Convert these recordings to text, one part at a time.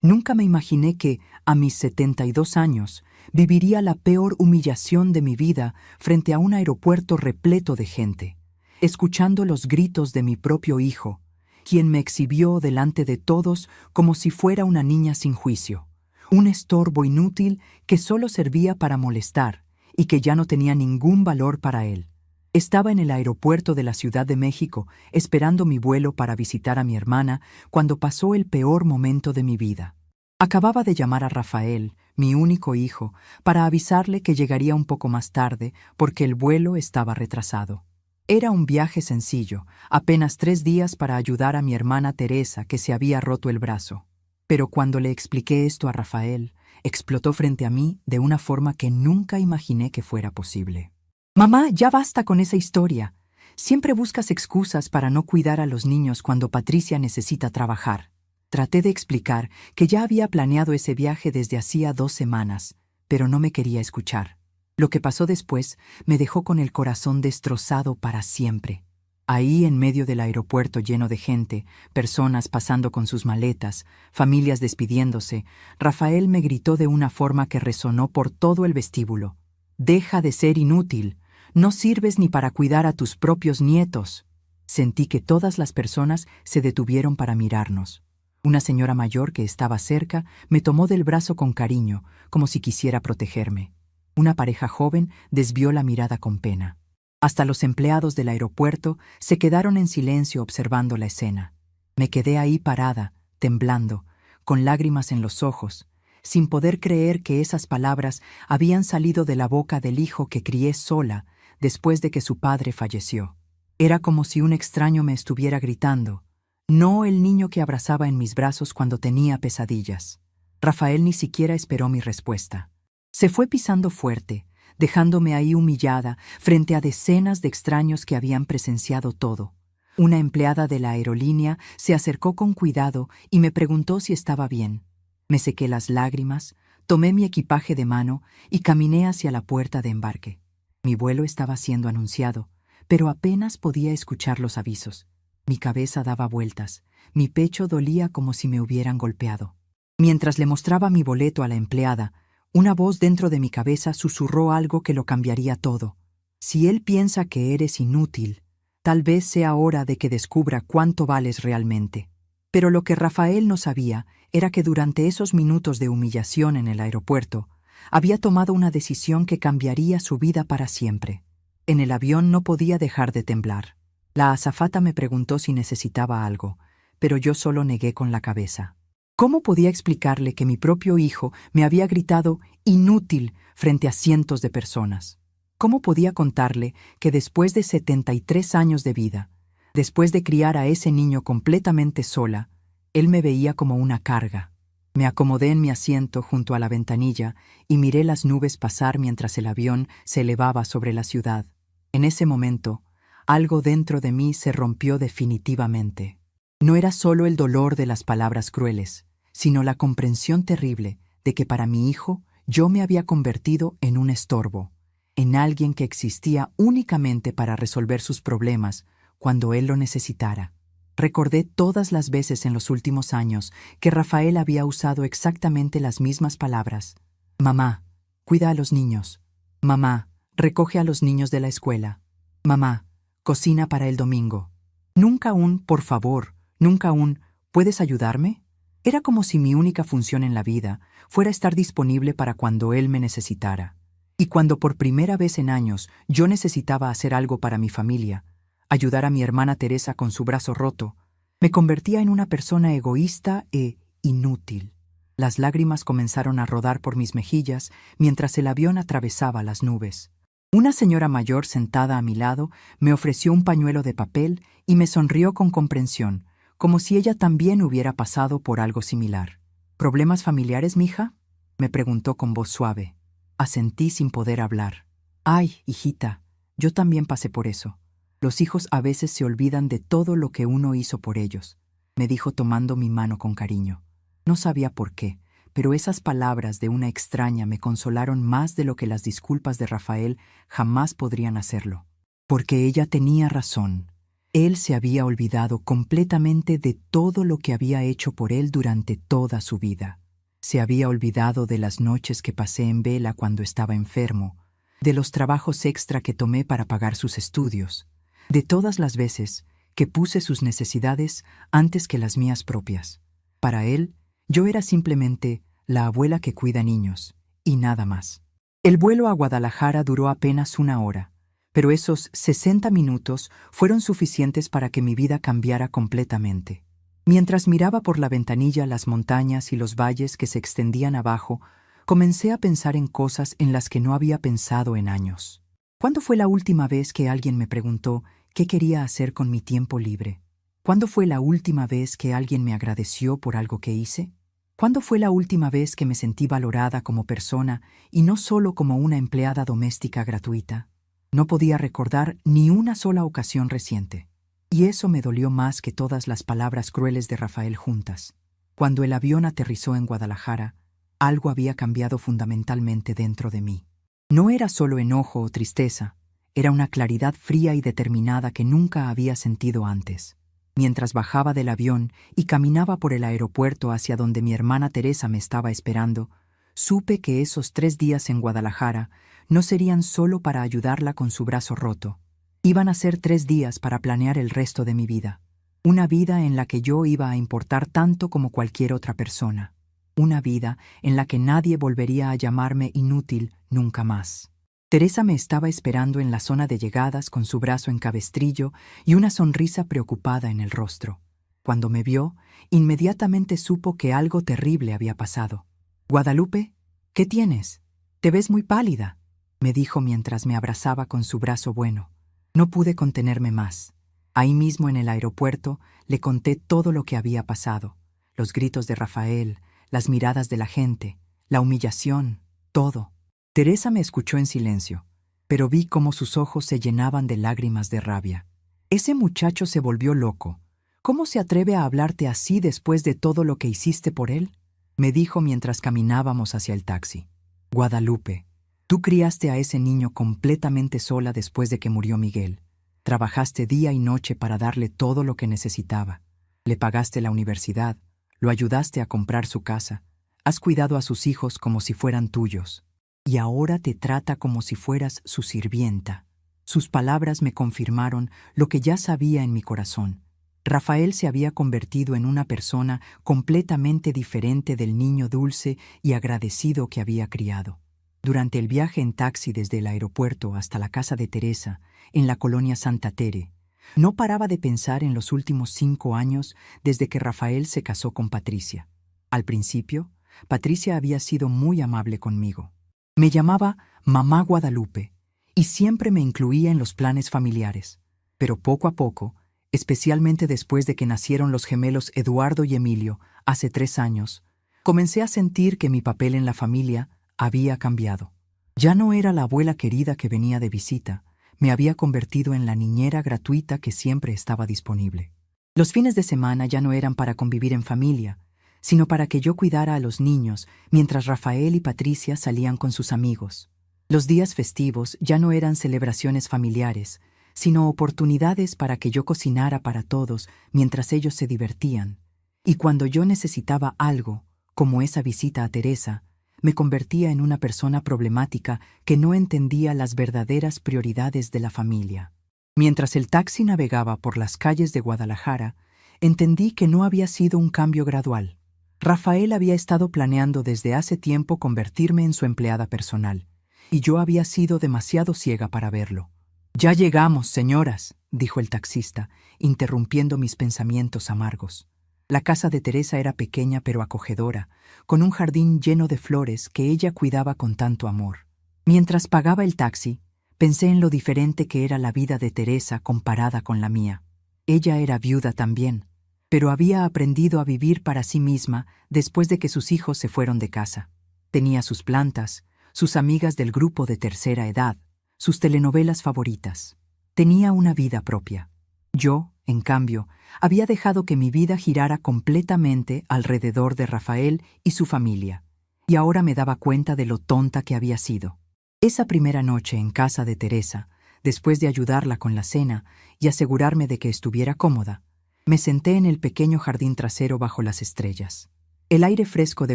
Nunca me imaginé que, a mis 72 años, viviría la peor humillación de mi vida frente a un aeropuerto repleto de gente, escuchando los gritos de mi propio hijo, quien me exhibió delante de todos como si fuera una niña sin juicio, un estorbo inútil que solo servía para molestar y que ya no tenía ningún valor para él. Estaba en el aeropuerto de la Ciudad de México esperando mi vuelo para visitar a mi hermana cuando pasó el peor momento de mi vida. Acababa de llamar a Rafael, mi único hijo, para avisarle que llegaría un poco más tarde porque el vuelo estaba retrasado. Era un viaje sencillo, apenas 3 días para ayudar a mi hermana Teresa que se había roto el brazo. Pero cuando le expliqué esto a Rafael, explotó frente a mí de una forma que nunca imaginé que fuera posible. «Mamá, ya basta con esa historia. Siempre buscas excusas para no cuidar a los niños cuando Patricia necesita trabajar». Traté de explicar que ya había planeado ese viaje desde hacía 2 semanas, pero no me quería escuchar. Lo que pasó después me dejó con el corazón destrozado para siempre. Ahí, en medio del aeropuerto lleno de gente, personas pasando con sus maletas, familias despidiéndose, Rafael me gritó de una forma que resonó por todo el vestíbulo. «Deja de ser inútil. No sirves ni para cuidar a tus propios nietos». Sentí que todas las personas se detuvieron para mirarnos. Una señora mayor que estaba cerca me tomó del brazo con cariño, como si quisiera protegerme. Una pareja joven desvió la mirada con pena. Hasta los empleados del aeropuerto se quedaron en silencio observando la escena. Me quedé ahí parada, temblando, con lágrimas en los ojos, sin poder creer que esas palabras habían salido de la boca del hijo que crié sola después de que su padre falleció. Era como si un extraño me estuviera gritando, no el niño que abrazaba en mis brazos cuando tenía pesadillas. Rafael ni siquiera esperó mi respuesta. Se fue pisando fuerte, dejándome ahí humillada frente a decenas de extraños que habían presenciado todo. Una empleada de la aerolínea se acercó con cuidado y me preguntó si estaba bien. Me sequé las lágrimas, tomé mi equipaje de mano y caminé hacia la puerta de embarque. Mi vuelo estaba siendo anunciado, pero apenas podía escuchar los avisos. Mi cabeza daba vueltas, mi pecho dolía como si me hubieran golpeado. Mientras le mostraba mi boleto a la empleada, una voz dentro de mi cabeza susurró algo que lo cambiaría todo. Si él piensa que eres inútil, tal vez sea hora de que descubra cuánto vales realmente. Pero lo que Rafael no sabía era que durante esos minutos de humillación en el aeropuerto, había tomado una decisión que cambiaría su vida para siempre. En el avión no podía dejar de temblar. La azafata me preguntó si necesitaba algo, pero yo solo negué con la cabeza. ¿Cómo podía explicarle que mi propio hijo me había gritado inútil frente a cientos de personas? ¿Cómo podía contarle que después de 73 años de vida, después de criar a ese niño completamente sola, él me veía como una carga? Me acomodé en mi asiento junto a la ventanilla y miré las nubes pasar mientras el avión se elevaba sobre la ciudad. En ese momento, algo dentro de mí se rompió definitivamente. No era solo el dolor de las palabras crueles, sino la comprensión terrible de que para mi hijo yo me había convertido en un estorbo, en alguien que existía únicamente para resolver sus problemas cuando él lo necesitara. Recordé todas las veces en los últimos años que Rafael había usado exactamente las mismas palabras. «Mamá, cuida a los niños. Mamá, recoge a los niños de la escuela. Mamá, cocina para el domingo». Nunca un «por favor», nunca un «¿puedes ayudarme?». Era como si mi única función en la vida fuera estar disponible para cuando él me necesitara. Y cuando por primera vez en años yo necesitaba hacer algo para mi familia, ayudar a mi hermana Teresa con su brazo roto, me convertía en una persona egoísta e inútil. Las lágrimas comenzaron a rodar por mis mejillas mientras el avión atravesaba las nubes. Una señora mayor sentada a mi lado me ofreció un pañuelo de papel y me sonrió con comprensión, como si ella también hubiera pasado por algo similar. «¿Problemas familiares, mija?», me preguntó con voz suave. Asentí sin poder hablar. «Ay, hijita, yo también pasé por eso. Los hijos a veces se olvidan de todo lo que uno hizo por ellos», me dijo tomando mi mano con cariño. No sabía por qué, pero esas palabras de una extraña me consolaron más de lo que las disculpas de Rafael jamás podrían hacerlo. Porque ella tenía razón. Él se había olvidado completamente de todo lo que había hecho por él durante toda su vida. Se había olvidado de las noches que pasé en vela cuando estaba enfermo, de los trabajos extra que tomé para pagar sus estudios, de todas las veces que puse sus necesidades antes que las mías propias. Para él, yo era simplemente la abuela que cuida niños, y nada más. El vuelo a Guadalajara duró apenas 1 hora, pero esos 60 minutos fueron suficientes para que mi vida cambiara completamente. Mientras miraba por la ventanilla las montañas y los valles que se extendían abajo, comencé a pensar en cosas en las que no había pensado en años. ¿Cuándo fue la última vez que alguien me preguntó qué quería hacer con mi tiempo libre? ¿Cuándo fue la última vez que alguien me agradeció por algo que hice? ¿Cuándo fue la última vez que me sentí valorada como persona y no solo como una empleada doméstica gratuita? No podía recordar ni una sola ocasión reciente. Y eso me dolió más que todas las palabras crueles de Rafael juntas. Cuando el avión aterrizó en Guadalajara, algo había cambiado fundamentalmente dentro de mí. No era solo enojo o tristeza, era una claridad fría y determinada que nunca había sentido antes. Mientras bajaba del avión y caminaba por el aeropuerto hacia donde mi hermana Teresa me estaba esperando, supe que esos 3 días en Guadalajara no serían solo para ayudarla con su brazo roto. Iban a ser 3 días para planear el resto de mi vida. Una vida en la que yo iba a importar tanto como cualquier otra persona. Una vida en la que nadie volvería a llamarme inútil nunca más. Teresa me estaba esperando en la zona de llegadas con su brazo en cabestrillo y una sonrisa preocupada en el rostro. Cuando me vio, inmediatamente supo que algo terrible había pasado. «Guadalupe, ¿qué tienes? Te ves muy pálida», me dijo mientras me abrazaba con su brazo bueno. No pude contenerme más. Ahí mismo en el aeropuerto le conté todo lo que había pasado. Los gritos de Rafael, las miradas de la gente, la humillación, todo. Teresa me escuchó en silencio, pero vi cómo sus ojos se llenaban de lágrimas de rabia. «Ese muchacho se volvió loco. ¿Cómo se atreve a hablarte así después de todo lo que hiciste por él?», me dijo mientras caminábamos hacia el taxi. «Guadalupe, tú criaste a ese niño completamente sola después de que murió Miguel. Trabajaste día y noche para darle todo lo que necesitaba. Le pagaste la universidad, lo ayudaste a comprar su casa, has cuidado a sus hijos como si fueran tuyos. Y ahora te trata como si fueras su sirvienta». Sus palabras me confirmaron lo que ya sabía en mi corazón. Rafael se había convertido en una persona completamente diferente del niño dulce y agradecido que había criado. Durante el viaje en taxi desde el aeropuerto hasta la casa de Teresa, en la colonia Santa Tere, no paraba de pensar en los últimos 5 años desde que Rafael se casó con Patricia. Al principio, Patricia había sido muy amable conmigo. Me llamaba Mamá Guadalupe y siempre me incluía en los planes familiares. Pero poco a poco, especialmente después de que nacieron los gemelos Eduardo y Emilio hace 3 años, comencé a sentir que mi papel en la familia había cambiado. Ya no era la abuela querida que venía de visita, me había convertido en la niñera gratuita que siempre estaba disponible. Los fines de semana ya no eran para convivir en familia, sino para que yo cuidara a los niños mientras Rafael y Patricia salían con sus amigos. Los días festivos ya no eran celebraciones familiares, sino oportunidades para que yo cocinara para todos mientras ellos se divertían. Y cuando yo necesitaba algo, como esa visita a Teresa, me convertía en una persona problemática que no entendía las verdaderas prioridades de la familia. Mientras el taxi navegaba por las calles de Guadalajara, entendí que no había sido un cambio gradual. Rafael había estado planeando desde hace tiempo convertirme en su empleada personal, y yo había sido demasiado ciega para verlo. «Ya llegamos, señoras», dijo el taxista, interrumpiendo mis pensamientos amargos. La casa de Teresa era pequeña pero acogedora, con un jardín lleno de flores que ella cuidaba con tanto amor. Mientras pagaba el taxi, pensé en lo diferente que era la vida de Teresa comparada con la mía. Ella era viuda también, pero había aprendido a vivir para sí misma después de que sus hijos se fueron de casa. Tenía sus plantas, sus amigas del grupo de tercera edad, sus telenovelas favoritas. Tenía una vida propia. Yo, en cambio, había dejado que mi vida girara completamente alrededor de Rafael y su familia, y ahora me daba cuenta de lo tonta que había sido. Esa primera noche en casa de Teresa, Después de ayudarla con la cena y asegurarme de que estuviera cómoda, me senté en el pequeño jardín trasero bajo las estrellas. El aire fresco de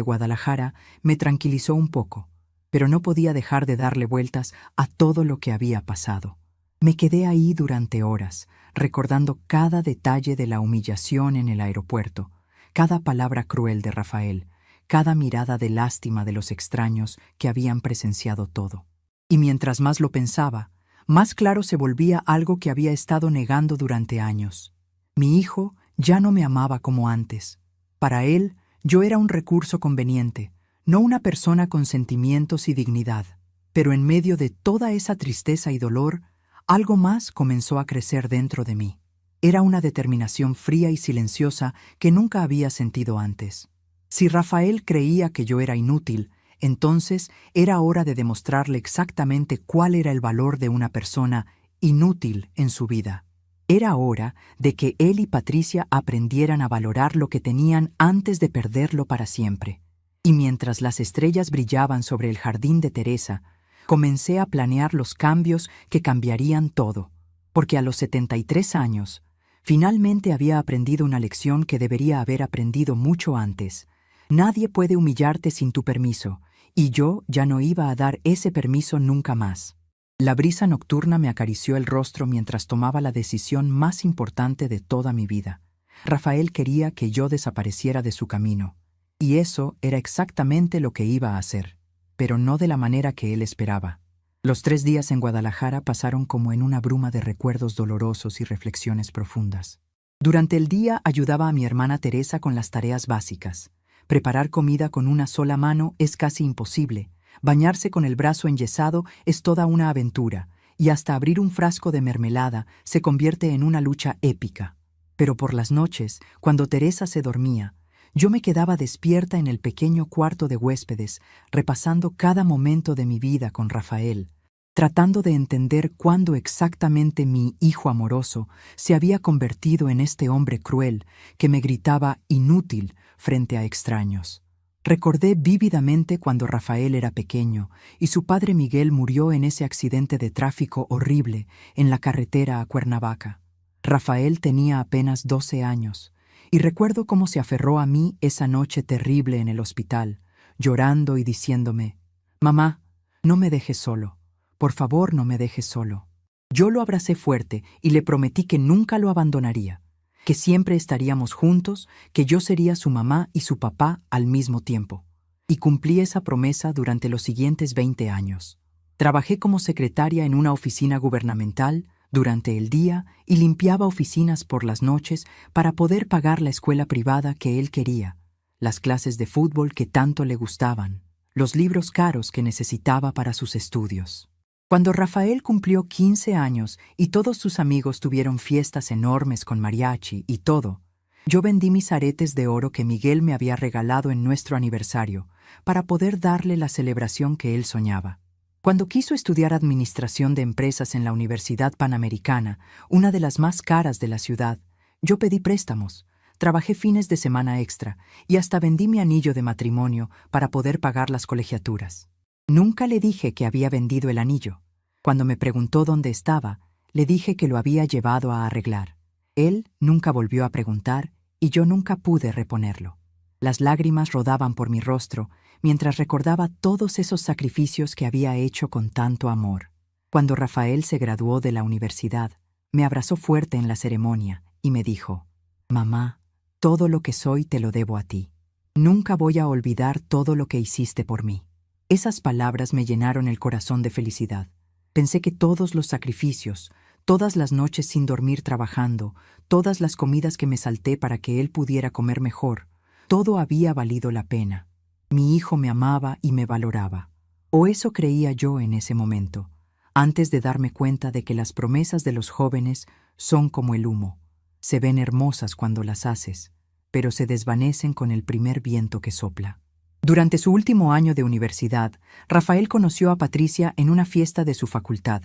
Guadalajara me tranquilizó un poco, pero no podía dejar de darle vueltas a todo lo que había pasado. Me quedé ahí durante horas, recordando cada detalle de la humillación en el aeropuerto, cada palabra cruel de Rafael, cada mirada de lástima de los extraños que habían presenciado todo. Y mientras más lo pensaba, más claro se volvía algo que había estado negando durante años. Mi hijo ya no me amaba como antes. Para él, yo era un recurso conveniente, no una persona con sentimientos y dignidad. Pero en medio de toda esa tristeza y dolor, algo más comenzó a crecer dentro de mí. Era una determinación fría y silenciosa que nunca había sentido antes. Si Rafael creía que yo era inútil, entonces era hora de demostrarle exactamente cuál era el valor de una persona inútil en su vida. Era hora de que él y Patricia aprendieran a valorar lo que tenían antes de perderlo para siempre. Y mientras las estrellas brillaban sobre el jardín de Teresa, comencé a planear los cambios que cambiarían todo, porque a los 73 años, finalmente había aprendido una lección que debería haber aprendido mucho antes. Nadie puede humillarte sin tu permiso, y yo ya no iba a dar ese permiso nunca más. La brisa nocturna me acarició el rostro mientras tomaba la decisión más importante de toda mi vida. Rafael quería que yo desapareciera de su camino, y eso era exactamente lo que iba a hacer, pero no de la manera que él esperaba. Los 3 días en Guadalajara pasaron como en una bruma de recuerdos dolorosos y reflexiones profundas. Durante el día ayudaba a mi hermana Teresa con las tareas básicas. Preparar comida con una sola mano es casi imposible. Bañarse con el brazo enyesado es toda una aventura, y hasta abrir un frasco de mermelada se convierte en una lucha épica. Pero por las noches, cuando Teresa se dormía, yo me quedaba despierta en el pequeño cuarto de huéspedes, repasando cada momento de mi vida con Rafael, tratando de entender cuándo exactamente mi hijo amoroso se había convertido en este hombre cruel que me gritaba inútil frente a extraños. Recordé vívidamente cuando Rafael era pequeño y su padre Miguel murió en ese accidente de tráfico horrible en la carretera a Cuernavaca. Rafael tenía apenas 12 años, y recuerdo cómo se aferró a mí esa noche terrible en el hospital, llorando y diciéndome: «Mamá, no me dejes solo. Por favor, no me dejes solo». Yo lo abracé fuerte y le prometí que nunca lo abandonaría, que siempre estaríamos juntos, que yo sería su mamá y su papá al mismo tiempo. Y cumplí esa promesa durante los siguientes 20 años. Trabajé como secretaria en una oficina gubernamental durante el día y limpiaba oficinas por las noches para poder pagar la escuela privada que él quería, las clases de fútbol que tanto le gustaban, los libros caros que necesitaba para sus estudios. Cuando Rafael cumplió 15 años y todos sus amigos tuvieron fiestas enormes con mariachi y todo, yo vendí mis aretes de oro que Miguel me había regalado en nuestro aniversario para poder darle la celebración que él soñaba. Cuando quiso estudiar administración de empresas en la Universidad Panamericana, una de las más caras de la ciudad, yo pedí préstamos, trabajé fines de semana extra y hasta vendí mi anillo de matrimonio para poder pagar las colegiaturas. Nunca le dije que había vendido el anillo. Cuando me preguntó dónde estaba, le dije que lo había llevado a arreglar. Él nunca volvió a preguntar y yo nunca pude reponerlo. Las lágrimas rodaban por mi rostro mientras recordaba todos esos sacrificios que había hecho con tanto amor. Cuando Rafael se graduó de la universidad, me abrazó fuerte en la ceremonia y me dijo: «Mamá, todo lo que soy te lo debo a ti. Nunca voy a olvidar todo lo que hiciste por mí». Esas palabras me llenaron el corazón de felicidad. Pensé que todos los sacrificios, todas las noches sin dormir trabajando, todas las comidas que me salté para que él pudiera comer mejor, todo había valido la pena. Mi hijo me amaba y me valoraba. O eso creía yo en ese momento, antes de darme cuenta de que las promesas de los jóvenes son como el humo. Se ven hermosas cuando las haces, pero se desvanecen con el primer viento que sopla. Durante su último año de universidad, Rafael conoció a Patricia en una fiesta de su facultad.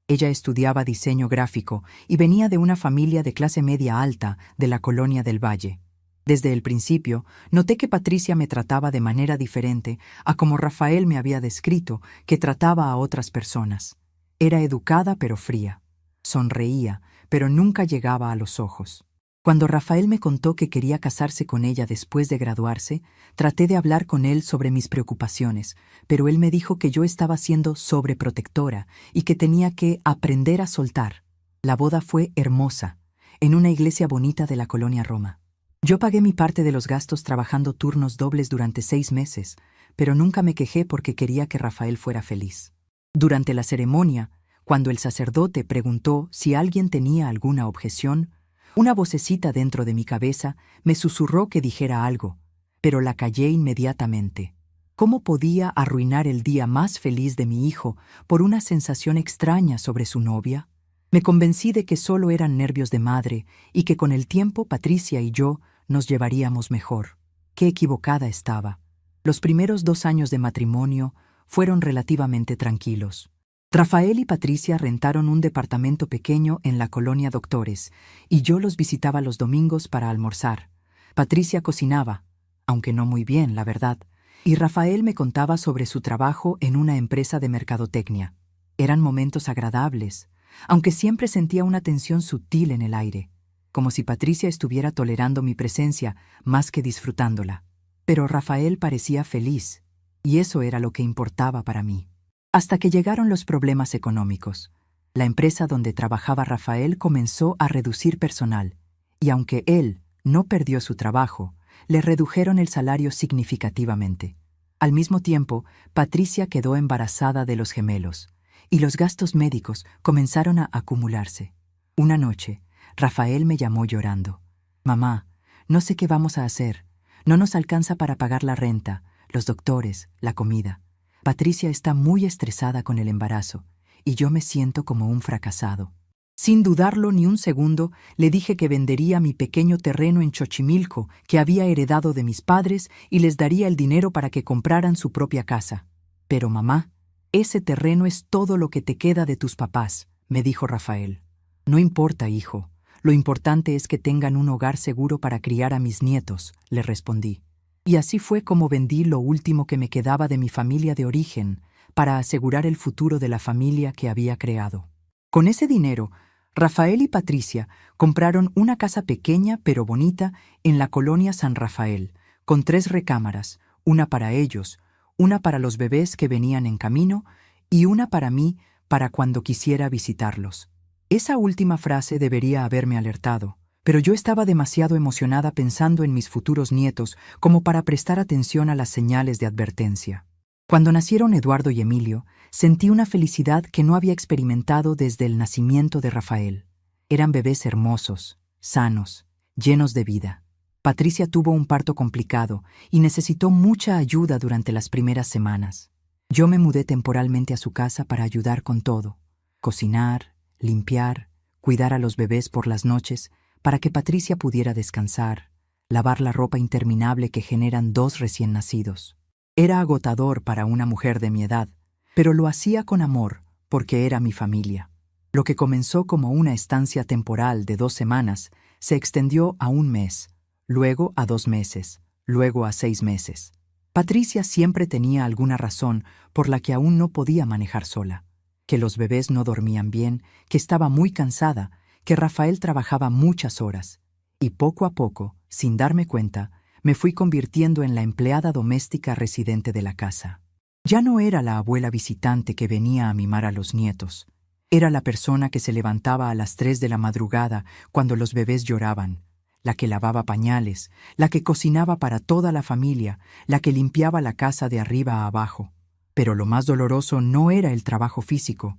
Ella estudiaba diseño gráfico y venía de una familia de clase media alta de la Colonia del Valle. Desde el principio, noté que Patricia me trataba de manera diferente a como Rafael me había descrito que trataba a otras personas. Era educada pero fría. Sonreía, pero nunca llegaba a los ojos. Cuando Rafael me contó que quería casarse con ella después de graduarse, traté de hablar con él sobre mis preocupaciones, pero él me dijo que yo estaba siendo sobreprotectora y que tenía que aprender a soltar. La boda fue hermosa, en una iglesia bonita de la colonia Roma. Yo pagué mi parte de los gastos trabajando turnos dobles durante 6 meses, pero nunca me quejé porque quería que Rafael fuera feliz. Durante la ceremonia, cuando el sacerdote preguntó si alguien tenía alguna objeción, una vocecita dentro de mi cabeza me susurró que dijera algo, pero la callé inmediatamente. ¿Cómo podía arruinar el día más feliz de mi hijo por una sensación extraña sobre su novia? Me convencí de que solo eran nervios de madre y que con el tiempo Patricia y yo nos llevaríamos mejor. Qué equivocada estaba. Los primeros 2 años de matrimonio fueron relativamente tranquilos. Rafael y Patricia rentaron un departamento pequeño en la colonia Doctores, y yo los visitaba los domingos para almorzar. Patricia cocinaba, aunque no muy bien, la verdad, y Rafael me contaba sobre su trabajo en una empresa de mercadotecnia. Eran momentos agradables, aunque siempre sentía una tensión sutil en el aire, como si Patricia estuviera tolerando mi presencia más que disfrutándola. Pero Rafael parecía feliz, y eso era lo que importaba para mí. Hasta que llegaron los problemas económicos. La empresa donde trabajaba Rafael comenzó a reducir personal, y aunque él no perdió su trabajo, le redujeron el salario significativamente. Al mismo tiempo, Patricia quedó embarazada de los gemelos, y los gastos médicos comenzaron a acumularse. Una noche, Rafael me llamó llorando. «Mamá, no sé qué vamos a hacer. No nos alcanza para pagar la renta, los doctores, la comida. Patricia está muy estresada con el embarazo, y yo me siento como un fracasado». Sin dudarlo ni un segundo, le dije que vendería mi pequeño terreno en Xochimilco que había heredado de mis padres y les daría el dinero para que compraran su propia casa. «Pero mamá, ese terreno es todo lo que te queda de tus papás», me dijo Rafael. «No importa, hijo. Lo importante es que tengan un hogar seguro para criar a mis nietos», le respondí. Y así fue como vendí lo último que me quedaba de mi familia de origen para asegurar el futuro de la familia que había creado. Con ese dinero, Rafael y Patricia compraron una casa pequeña pero bonita en la colonia San Rafael, con 3 recámaras, una para ellos, una para los bebés que venían en camino y una para mí para cuando quisiera visitarlos. Esa última frase debería haberme alertado, pero yo estaba demasiado emocionada pensando en mis futuros nietos como para prestar atención a las señales de advertencia. Cuando nacieron Eduardo y Emilio, sentí una felicidad que no había experimentado desde el nacimiento de Rafael. Eran bebés hermosos, sanos, llenos de vida. Patricia tuvo un parto complicado y necesitó mucha ayuda durante las primeras semanas. Yo me mudé temporalmente a su casa para ayudar con todo: cocinar, limpiar, cuidar a los bebés por las noches, para que Patricia pudiera descansar, lavar la ropa interminable que generan 2 recién nacidos. Era agotador para una mujer de mi edad, pero lo hacía con amor, porque era mi familia. Lo que comenzó como una estancia temporal de 2 semanas se extendió a 1 mes, luego a 2 meses, luego a 6 meses. Patricia siempre tenía alguna razón por la que aún no podía manejar sola: que los bebés no dormían bien, que estaba muy cansada, que Rafael trabajaba muchas horas. Y poco a poco, sin darme cuenta, me fui convirtiendo en la empleada doméstica residente de la casa. Ya no era la abuela visitante que venía a mimar a los nietos. Era la persona que se levantaba a las 3 de la madrugada cuando los bebés lloraban, la que lavaba pañales, la que cocinaba para toda la familia, la que limpiaba la casa de arriba a abajo. Pero lo más doloroso no era el trabajo físico.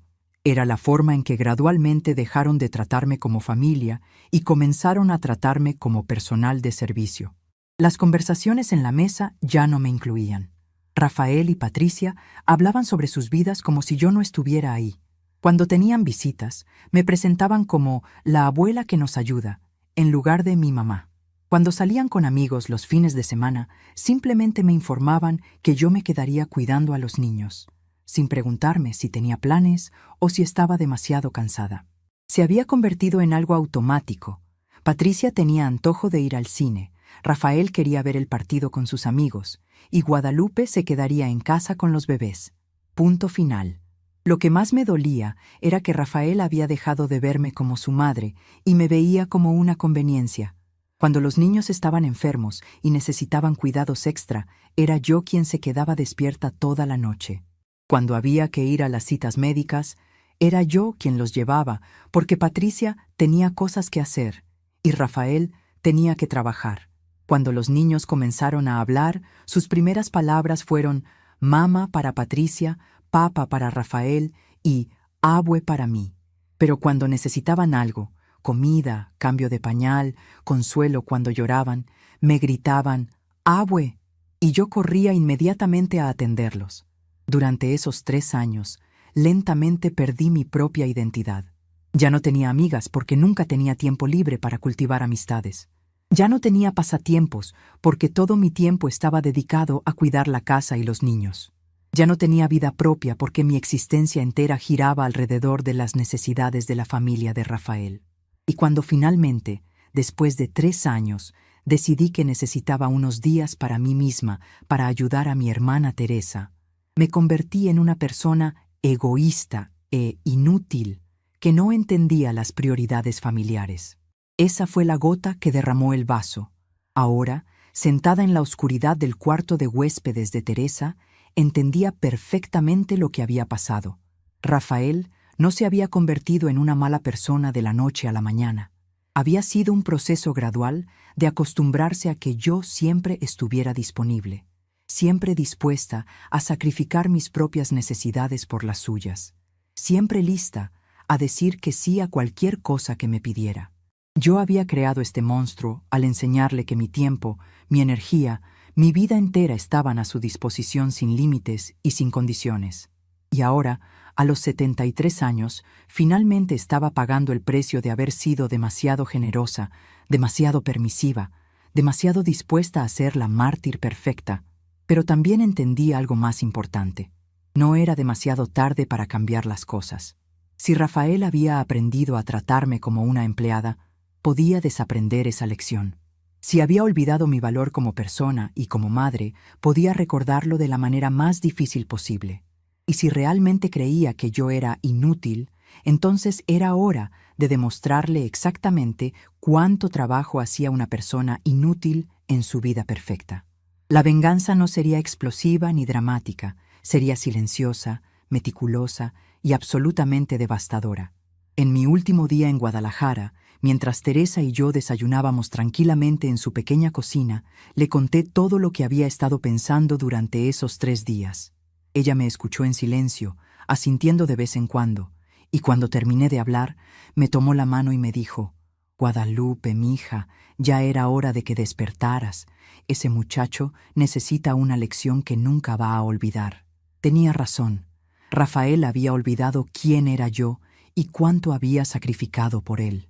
Era la forma en que gradualmente dejaron de tratarme como familia y comenzaron a tratarme como personal de servicio. Las conversaciones en la mesa ya no me incluían. Rafael y Patricia hablaban sobre sus vidas como si yo no estuviera ahí. Cuando tenían visitas, me presentaban como la abuela que nos ayuda, en lugar de mi mamá. Cuando salían con amigos los fines de semana, simplemente me informaban que yo me quedaría cuidando a los niños, sin preguntarme si tenía planes o si estaba demasiado cansada. Se había convertido en algo automático. Patricia tenía antojo de ir al cine, Rafael quería ver el partido con sus amigos, y Guadalupe se quedaría en casa con los bebés. Punto final. Lo que más me dolía era que Rafael había dejado de verme como su madre y me veía como una conveniencia. Cuando los niños estaban enfermos y necesitaban cuidados extra, era yo quien se quedaba despierta toda la noche. Cuando había que ir a las citas médicas, era yo quien los llevaba, porque Patricia tenía cosas que hacer y Rafael tenía que trabajar. Cuando los niños comenzaron a hablar, sus primeras palabras fueron «mama» para Patricia, «papa» para Rafael y «abue» para mí. Pero cuando necesitaban algo, comida, cambio de pañal, consuelo cuando lloraban, me gritaban «abue» y yo corría inmediatamente a atenderlos. Durante esos 3 años, lentamente perdí mi propia identidad. Ya no tenía amigas porque nunca tenía tiempo libre para cultivar amistades. Ya no tenía pasatiempos porque todo mi tiempo estaba dedicado a cuidar la casa y los niños. Ya no tenía vida propia porque mi existencia entera giraba alrededor de las necesidades de la familia de Rafael. Y cuando finalmente, después de 3 años, decidí que necesitaba unos días para mí misma para ayudar a mi hermana Teresa, me convertí en una persona egoísta e inútil que no entendía las prioridades familiares. Esa fue la gota que derramó el vaso. Ahora, sentada en la oscuridad del cuarto de huéspedes de Teresa, entendía perfectamente lo que había pasado. Rafael no se había convertido en una mala persona de la noche a la mañana. Había sido un proceso gradual de acostumbrarse a que yo siempre estuviera disponible, siempre dispuesta a sacrificar mis propias necesidades por las suyas, siempre lista a decir que sí a cualquier cosa que me pidiera. Yo había creado este monstruo al enseñarle que mi tiempo, mi energía, mi vida entera estaban a su disposición sin límites y sin condiciones. Y ahora, a los 73 años, finalmente estaba pagando el precio de haber sido demasiado generosa, demasiado permisiva, demasiado dispuesta a ser la mártir perfecta. Pero también entendí algo más importante. No era demasiado tarde para cambiar las cosas. Si Rafael había aprendido a tratarme como una empleada, podía desaprender esa lección. Si había olvidado mi valor como persona y como madre, podía recordarlo de la manera más difícil posible. Y si realmente creía que yo era inútil, entonces era hora de demostrarle exactamente cuánto trabajo hacía una persona inútil en su vida perfecta. La venganza no sería explosiva ni dramática, sería silenciosa, meticulosa y absolutamente devastadora. En mi último día en Guadalajara, mientras Teresa y yo desayunábamos tranquilamente en su pequeña cocina, le conté todo lo que había estado pensando durante esos 3 días. Ella me escuchó en silencio, asintiendo de vez en cuando, y cuando terminé de hablar, me tomó la mano y me dijo: «Guadalupe, mija, ya era hora de que despertaras. Ese muchacho necesita una lección que nunca va a olvidar». Tenía razón. Rafael había olvidado quién era yo y cuánto había sacrificado por él.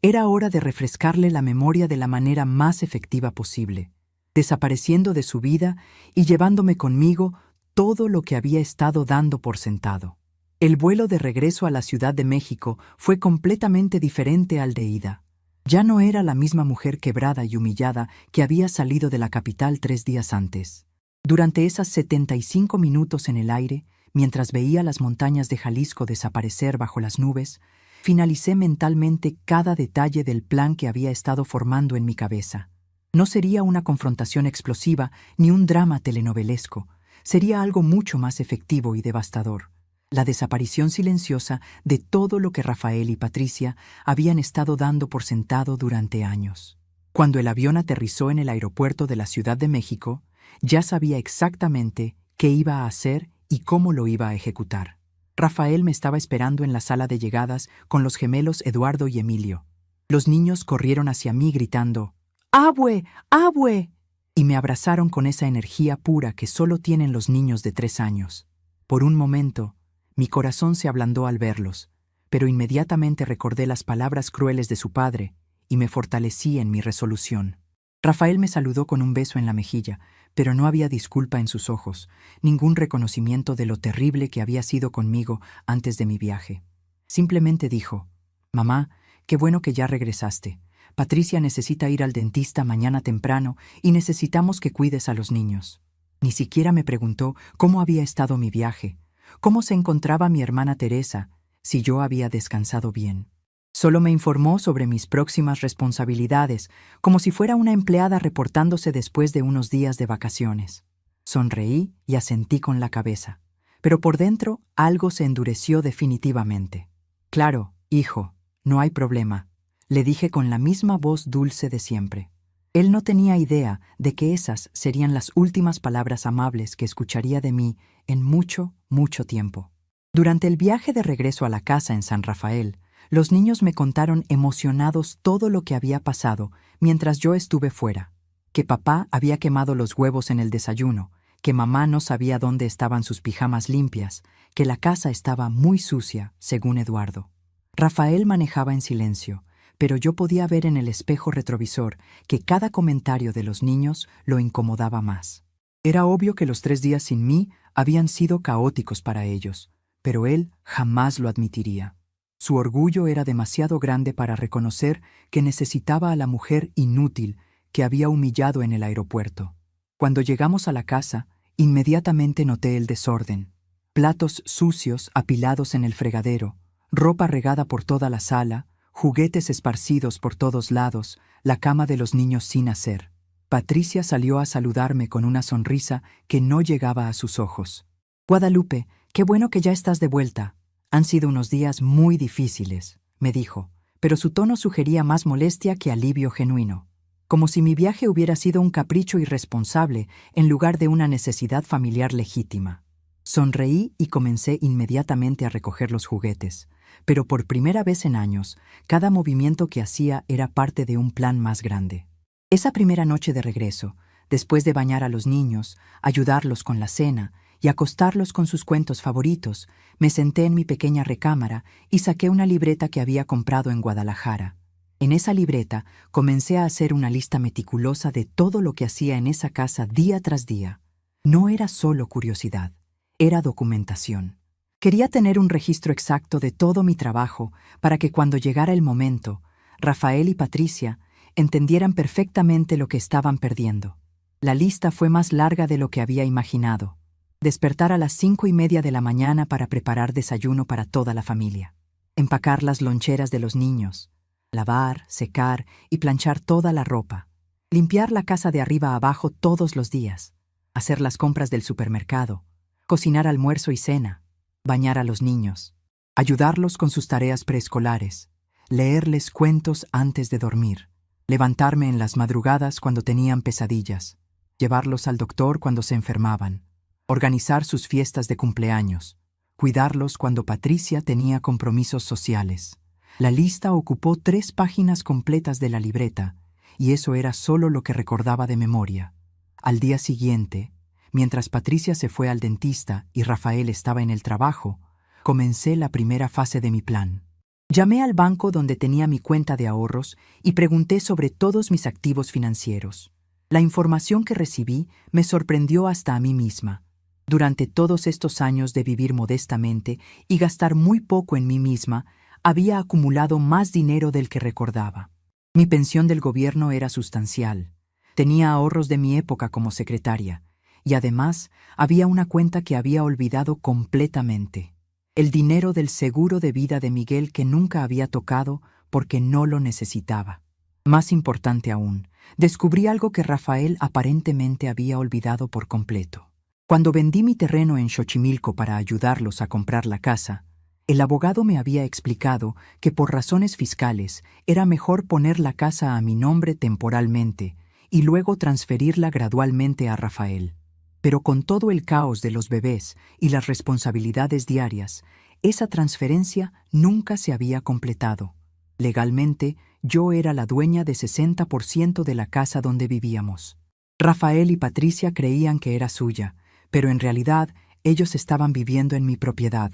Era hora de refrescarle la memoria de la manera más efectiva posible, desapareciendo de su vida y llevándome conmigo todo lo que había estado dando por sentado. El vuelo de regreso a la Ciudad de México fue completamente diferente al de ida. Ya no era la misma mujer quebrada y humillada que había salido de la capital 3 días antes. Durante esas 75 minutos en el aire, mientras veía las montañas de Jalisco desaparecer bajo las nubes, finalicé mentalmente cada detalle del plan que había estado formando en mi cabeza. No sería una confrontación explosiva ni un drama telenovelesco. Sería algo mucho más efectivo y devastador. La desaparición silenciosa de todo lo que Rafael y Patricia habían estado dando por sentado durante años. Cuando el avión aterrizó en el aeropuerto de la Ciudad de México, ya sabía exactamente qué iba a hacer y cómo lo iba a ejecutar. Rafael me estaba esperando en la sala de llegadas con los gemelos Eduardo y Emilio. Los niños corrieron hacia mí gritando «¡Abue! ¡Abue!» y me abrazaron con esa energía pura que solo tienen los niños de 3 años. Por un momento, mi corazón se ablandó al verlos, pero inmediatamente recordé las palabras crueles de su padre y me fortalecí en mi resolución. Rafael me saludó con un beso en la mejilla, pero no había disculpa en sus ojos, ningún reconocimiento de lo terrible que había sido conmigo antes de mi viaje. Simplemente dijo: «Mamá, qué bueno que ya regresaste. Patricia necesita ir al dentista mañana temprano y necesitamos que cuides a los niños». Ni siquiera me preguntó cómo había estado mi viaje, ¿Cómo se encontraba mi hermana Teresa? Si yo había descansado bien. Solo me informó sobre mis próximas responsabilidades, como si fuera una empleada reportándose después de unos días de vacaciones. Sonreí y asentí con la cabeza, pero por dentro algo se endureció definitivamente. Claro, hijo, no hay problema, le dije con la misma voz dulce de siempre. Él no tenía idea de que esas serían las últimas palabras amables que escucharía de mí en mucho, mucho tiempo. Durante el viaje de regreso a la casa en San Rafael, los niños me contaron emocionados todo lo que había pasado mientras yo estuve fuera. Que papá había quemado los huevos en el desayuno, que mamá no sabía dónde estaban sus pijamas limpias, que la casa estaba muy sucia, según Eduardo. Rafael manejaba en silencio, pero yo podía ver en el espejo retrovisor que cada comentario de los niños lo incomodaba más. Era obvio que los 3 días sin mí habían sido caóticos para ellos, pero él jamás lo admitiría. Su orgullo era demasiado grande para reconocer que necesitaba a la mujer inútil que había humillado en el aeropuerto. Cuando llegamos a la casa, inmediatamente noté el desorden. Platos sucios apilados en el fregadero, ropa regada por toda la sala, juguetes esparcidos por todos lados, la cama de los niños sin hacer. Patricia salió a saludarme con una sonrisa que no llegaba a sus ojos. «Guadalupe, qué bueno que ya estás de vuelta. Han sido unos días muy difíciles», me dijo, pero su tono sugería más molestia que alivio genuino, como si mi viaje hubiera sido un capricho irresponsable en lugar de una necesidad familiar legítima. Sonreí y comencé inmediatamente a recoger los juguetes, pero por primera vez en años, cada movimiento que hacía era parte de un plan más grande. Esa primera noche de regreso, después de bañar a los niños, ayudarlos con la cena y acostarlos con sus cuentos favoritos, me senté en mi pequeña recámara y saqué una libreta que había comprado en Guadalajara. En esa libreta comencé a hacer una lista meticulosa de todo lo que hacía en esa casa día tras día. No era solo curiosidad, era documentación. Quería tener un registro exacto de todo mi trabajo para que cuando llegara el momento, Rafael y Patricia entendieran perfectamente lo que estaban perdiendo. La lista fue más larga de lo que había imaginado. Despertar a las 5:30 de la mañana para preparar desayuno para toda la familia. Empacar las loncheras de los niños. Lavar, secar y planchar toda la ropa. Limpiar la casa de arriba a abajo todos los días. Hacer las compras del supermercado. Cocinar almuerzo y cena. Bañar a los niños. Ayudarlos con sus tareas preescolares. Leerles cuentos antes de dormir. Levantarme en las madrugadas cuando tenían pesadillas. Llevarlos al doctor cuando se enfermaban. Organizar sus fiestas de cumpleaños. Cuidarlos cuando Patricia tenía compromisos sociales. La lista ocupó 3 páginas completas de la libreta, y eso era solo lo que recordaba de memoria. Al día siguiente, mientras Patricia se fue al dentista y Rafael estaba en el trabajo, comencé la primera fase de mi plan. Llamé al banco donde tenía mi cuenta de ahorros y pregunté sobre todos mis activos financieros. La información que recibí me sorprendió hasta a mí misma. Durante todos estos años de vivir modestamente y gastar muy poco en mí misma, había acumulado más dinero del que recordaba. Mi pensión del gobierno era sustancial. Tenía ahorros de mi época como secretaria, y además había una cuenta que había olvidado completamente. El dinero del seguro de vida de Miguel que nunca había tocado porque no lo necesitaba. Más importante aún, descubrí algo que Rafael aparentemente había olvidado por completo. Cuando vendí mi terreno en Xochimilco para ayudarlos a comprar la casa, el abogado me había explicado que por razones fiscales era mejor poner la casa a mi nombre temporalmente y luego transferirla gradualmente a Rafael. Pero con todo el caos de los bebés y las responsabilidades diarias, esa transferencia nunca se había completado. Legalmente, yo era la dueña de 60% de la casa donde vivíamos. Rafael y Patricia creían que era suya, pero en realidad ellos estaban viviendo en mi propiedad.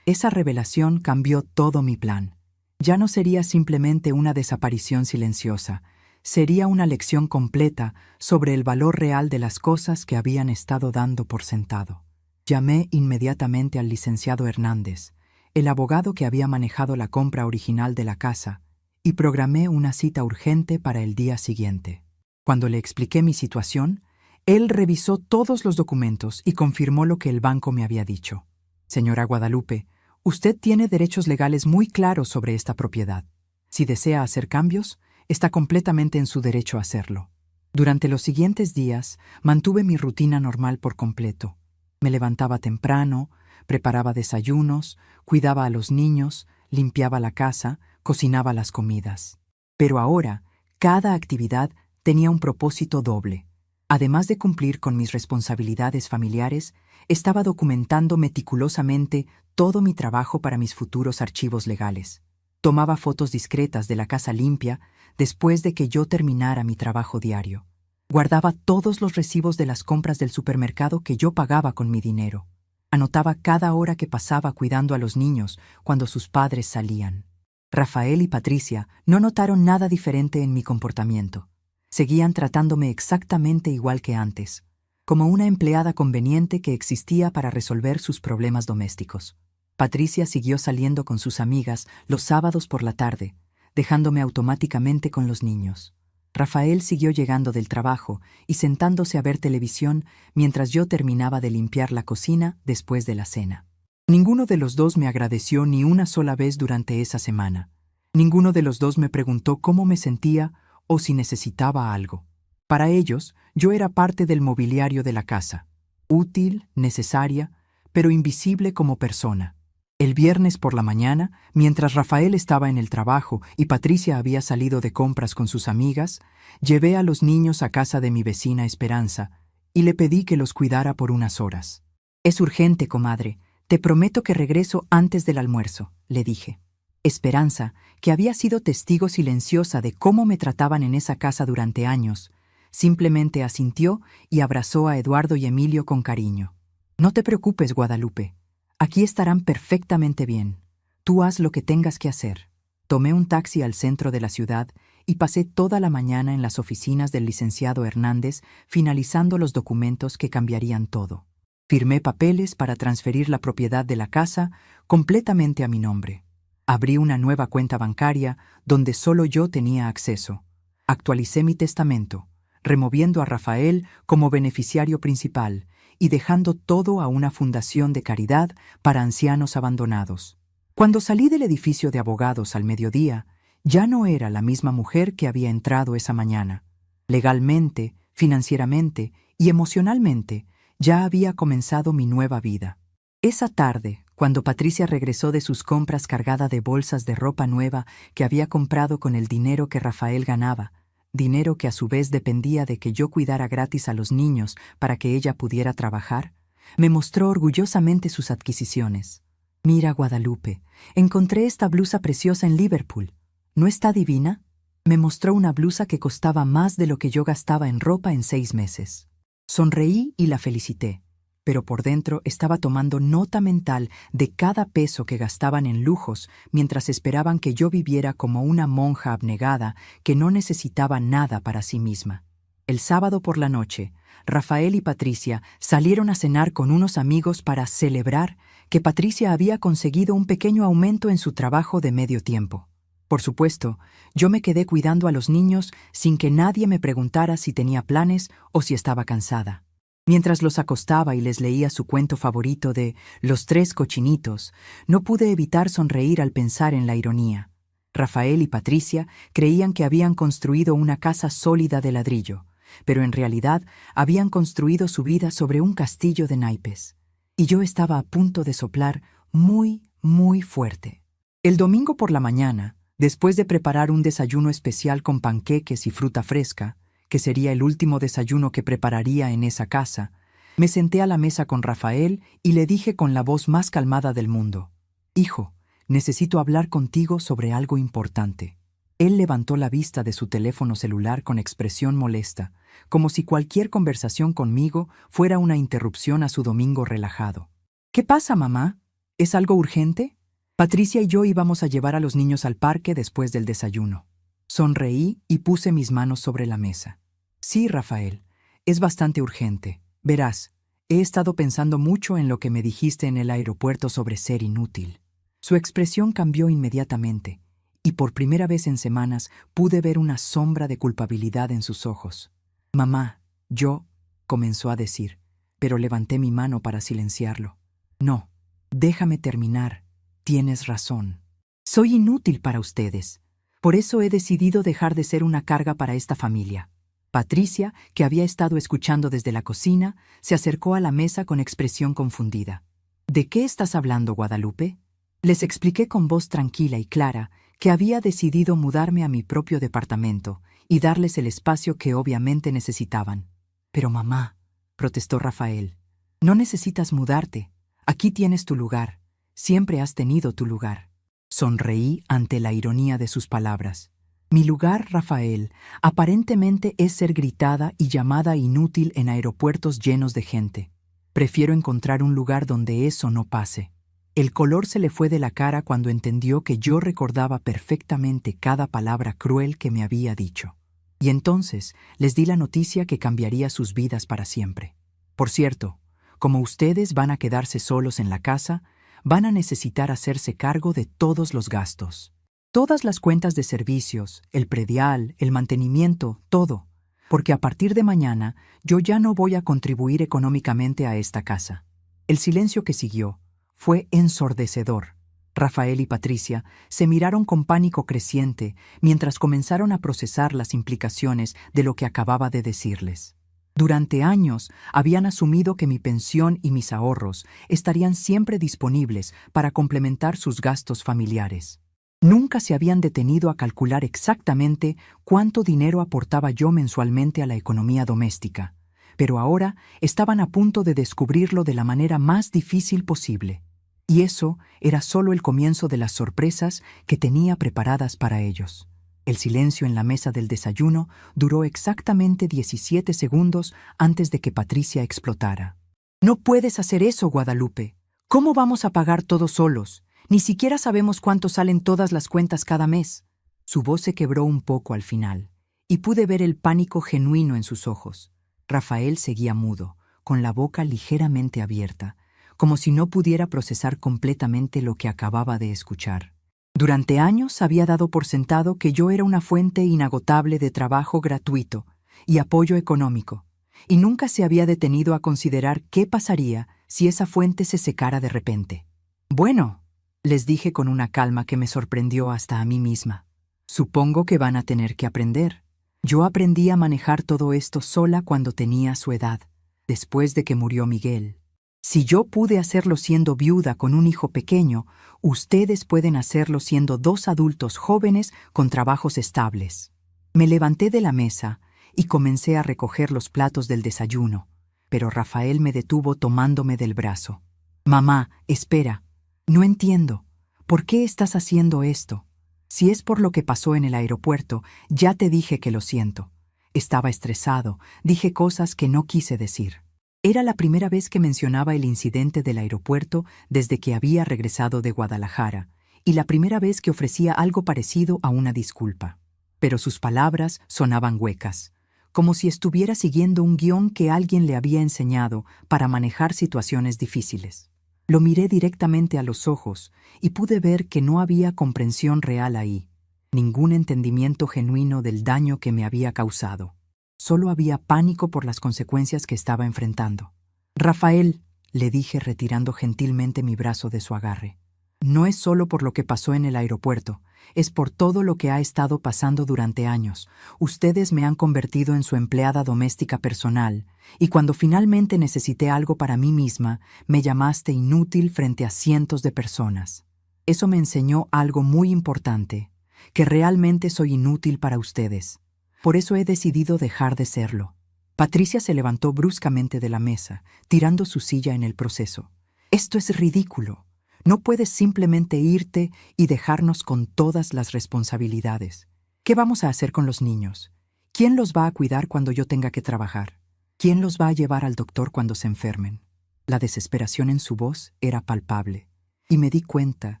Esa revelación cambió todo mi plan. Ya no sería simplemente una desaparición silenciosa, sería una lección completa sobre el valor real de las cosas que habían estado dando por sentado. Llamé inmediatamente al licenciado Hernández, el abogado que había manejado la compra original de la casa, y programé una cita urgente para el día siguiente. Cuando le expliqué mi situación, él revisó todos los documentos y confirmó lo que el banco me había dicho. Señora Guadalupe, usted tiene derechos legales muy claros sobre esta propiedad. Si desea hacer cambios, está completamente en su derecho a hacerlo. Durante los siguientes días, mantuve mi rutina normal por completo. Me levantaba temprano, preparaba desayunos, cuidaba a los niños, limpiaba la casa, cocinaba las comidas. Pero ahora, cada actividad tenía un propósito doble. Además de cumplir con mis responsabilidades familiares, estaba documentando meticulosamente todo mi trabajo para mis futuros archivos legales. Tomaba fotos discretas de la casa limpia después de que yo terminara mi trabajo diario. Guardaba todos los recibos de las compras del supermercado que yo pagaba con mi dinero. Anotaba cada hora que pasaba cuidando a los niños cuando sus padres salían. Rafael y Patricia no notaron nada diferente en mi comportamiento. Seguían tratándome exactamente igual que antes, como una empleada conveniente que existía para resolver sus problemas domésticos. Patricia siguió saliendo con sus amigas los sábados por la tarde, dejándome automáticamente con los niños. Rafael siguió llegando del trabajo y sentándose a ver televisión mientras yo terminaba de limpiar la cocina después de la cena. Ninguno de los dos me agradeció ni una sola vez durante esa semana. Ninguno de los dos me preguntó cómo me sentía o si necesitaba algo. Para ellos, yo era parte del mobiliario de la casa, útil, necesaria, pero invisible como persona. El viernes por la mañana, mientras Rafael estaba en el trabajo y Patricia había salido de compras con sus amigas, llevé a los niños a casa de mi vecina Esperanza y le pedí que los cuidara por unas horas. «Es urgente, comadre. Te prometo que regreso antes del almuerzo», le dije. Esperanza, que había sido testigo silenciosa de cómo me trataban en esa casa durante años, simplemente asintió y abrazó a Eduardo y Emilio con cariño. «No te preocupes, Guadalupe. Aquí estarán perfectamente bien. Tú haz lo que tengas que hacer». Tomé un taxi al centro de la ciudad y pasé toda la mañana en las oficinas del licenciado Hernández finalizando los documentos que cambiarían todo. Firmé papeles para transferir la propiedad de la casa completamente a mi nombre. Abrí una nueva cuenta bancaria donde solo yo tenía acceso. Actualicé mi testamento, removiendo a Rafael como beneficiario principal y dejando todo a una fundación de caridad para ancianos abandonados. Cuando salí del edificio de abogados al mediodía, ya no era la misma mujer que había entrado esa mañana. Legalmente, financieramente y emocionalmente, ya había comenzado mi nueva vida. Esa tarde, cuando Patricia regresó de sus compras cargada de bolsas de ropa nueva que había comprado con el dinero que Rafael ganaba, dinero que a su vez dependía de que yo cuidara gratis a los niños para que ella pudiera trabajar, me mostró orgullosamente sus adquisiciones. «Mira, Guadalupe, encontré esta blusa preciosa en Liverpool. ¿No está divina?». Me mostró una blusa que costaba más de lo que yo gastaba en ropa en 6 meses. Sonreí y la felicité, pero por dentro estaba tomando nota mental de cada peso que gastaban en lujos mientras esperaban que yo viviera como una monja abnegada que no necesitaba nada para sí misma. El sábado por la noche, Rafael y Patricia salieron a cenar con unos amigos para celebrar que Patricia había conseguido un pequeño aumento en su trabajo de medio tiempo. Por supuesto, yo me quedé cuidando a los niños sin que nadie me preguntara si tenía planes o si estaba cansada. Mientras los acostaba y les leía su cuento favorito de Los 3 cochinitos, no pude evitar sonreír al pensar en la ironía. Rafael y Patricia creían que habían construido una casa sólida de ladrillo, pero en realidad habían construido su vida sobre un castillo de naipes. Y yo estaba a punto de soplar muy, muy fuerte. El domingo por la mañana, después de preparar un desayuno especial con panqueques y fruta fresca, que sería el último desayuno que prepararía en esa casa, me senté a la mesa con Rafael y le dije con la voz más calmada del mundo: «Hijo, necesito hablar contigo sobre algo importante». Él levantó la vista de su teléfono celular con expresión molesta, como si cualquier conversación conmigo fuera una interrupción a su domingo relajado. «¿Qué pasa, mamá? ¿Es algo urgente?». Patricia y yo íbamos a llevar a los niños al parque después del desayuno. Sonreí y puse mis manos sobre la mesa. «Sí, Rafael, es bastante urgente. Verás, he estado pensando mucho en lo que me dijiste en el aeropuerto sobre ser inútil». Su expresión cambió inmediatamente, y por primera vez en semanas pude ver una sombra de culpabilidad en sus ojos. «Mamá, yo», comenzó a decir, pero levanté mi mano para silenciarlo. «No, Déjame terminar. Tienes razón. Soy inútil para ustedes. Por eso he decidido dejar de ser una carga para esta familia. Patricia, que había estado escuchando desde la cocina, se acercó a la mesa con expresión confundida. ¿De qué estás hablando, Guadalupe? Les expliqué con voz tranquila y clara que había decidido mudarme a mi propio departamento y darles el espacio que obviamente necesitaban. Pero mamá, protestó Rafael, no necesitas mudarte. Aquí tienes tu lugar. Siempre has tenido tu lugar. Sonreí ante la ironía de sus palabras. Mi lugar, Rafael, aparentemente es ser gritada y llamada inútil en aeropuertos llenos de gente. Prefiero encontrar un lugar donde eso no pase. El color se le fue de la cara cuando entendió que yo recordaba perfectamente cada palabra cruel que me había dicho. Y entonces les di la noticia que cambiaría sus vidas para siempre. Por cierto, como ustedes van a quedarse solos en la casa, van a necesitar hacerse cargo de todos los gastos. Todas las cuentas de servicios, el predial, el mantenimiento, todo. Porque a partir de mañana yo ya no voy a contribuir económicamente a esta casa. El silencio que siguió fue ensordecedor. Rafael y Patricia se miraron con pánico creciente mientras comenzaron a procesar las implicaciones de lo que acababa de decirles. Durante años habían asumido que mi pensión y mis ahorros estarían siempre disponibles para complementar sus gastos familiares. Nunca se habían detenido a calcular exactamente cuánto dinero aportaba yo mensualmente a la economía doméstica, pero ahora estaban a punto de descubrirlo de la manera más difícil posible. Y eso era solo el comienzo de las sorpresas que tenía preparadas para ellos. El silencio en la mesa del desayuno duró exactamente 17 segundos antes de que Patricia explotara. «No puedes hacer eso, Guadalupe. ¿Cómo vamos a pagar todos solos? Ni siquiera sabemos cuánto salen todas las cuentas cada mes». Su voz se quebró un poco al final, y pude ver el pánico genuino en sus ojos. Rafael seguía mudo, con la boca ligeramente abierta, como si no pudiera procesar completamente lo que acababa de escuchar. Durante años había dado por sentado que yo era una fuente inagotable de trabajo gratuito y apoyo económico, y nunca se había detenido a considerar qué pasaría si esa fuente se secara de repente. «Bueno», les dije con una calma que me sorprendió hasta a mí misma, «supongo que van a tener que aprender. Yo aprendí a manejar todo esto sola cuando tenía su edad, después de que murió Miguel. Si yo pude hacerlo siendo viuda con un hijo pequeño, ustedes pueden hacerlo siendo dos adultos jóvenes con trabajos estables». Me levanté de la mesa y comencé a recoger los platos del desayuno, pero Rafael me detuvo tomándome del brazo. «Mamá, espera. No entiendo. ¿Por qué estás haciendo esto? Si es por lo que pasó en el aeropuerto, ya te dije que lo siento. Estaba estresado, dije cosas que no quise decir». Era la primera vez que mencionaba el incidente del aeropuerto desde que había regresado de Guadalajara, y la primera vez que ofrecía algo parecido a una disculpa. Pero sus palabras sonaban huecas, como si estuviera siguiendo un guión que alguien le había enseñado para manejar situaciones difíciles. Lo miré directamente a los ojos y pude ver que no había comprensión real ahí, ningún entendimiento genuino del daño que me había causado. Solo había pánico por las consecuencias que estaba enfrentando. «Rafael», le dije retirando gentilmente mi brazo de su agarre, «no es solo por lo que pasó en el aeropuerto, es por todo lo que ha estado pasando durante años. Ustedes me han convertido en su empleada doméstica personal, y cuando finalmente necesité algo para mí misma, me llamaste inútil frente a cientos de personas. Eso me enseñó algo muy importante, que realmente soy inútil para ustedes. Por eso he decidido dejar de serlo». Patricia se levantó bruscamente de la mesa, tirando su silla en el proceso. «Esto es ridículo. No puedes simplemente irte y dejarnos con todas las responsabilidades. ¿Qué vamos a hacer con los niños? ¿Quién los va a cuidar cuando yo tenga que trabajar? ¿Quién los va a llevar al doctor cuando se enfermen?». La desesperación en su voz era palpable, y me di cuenta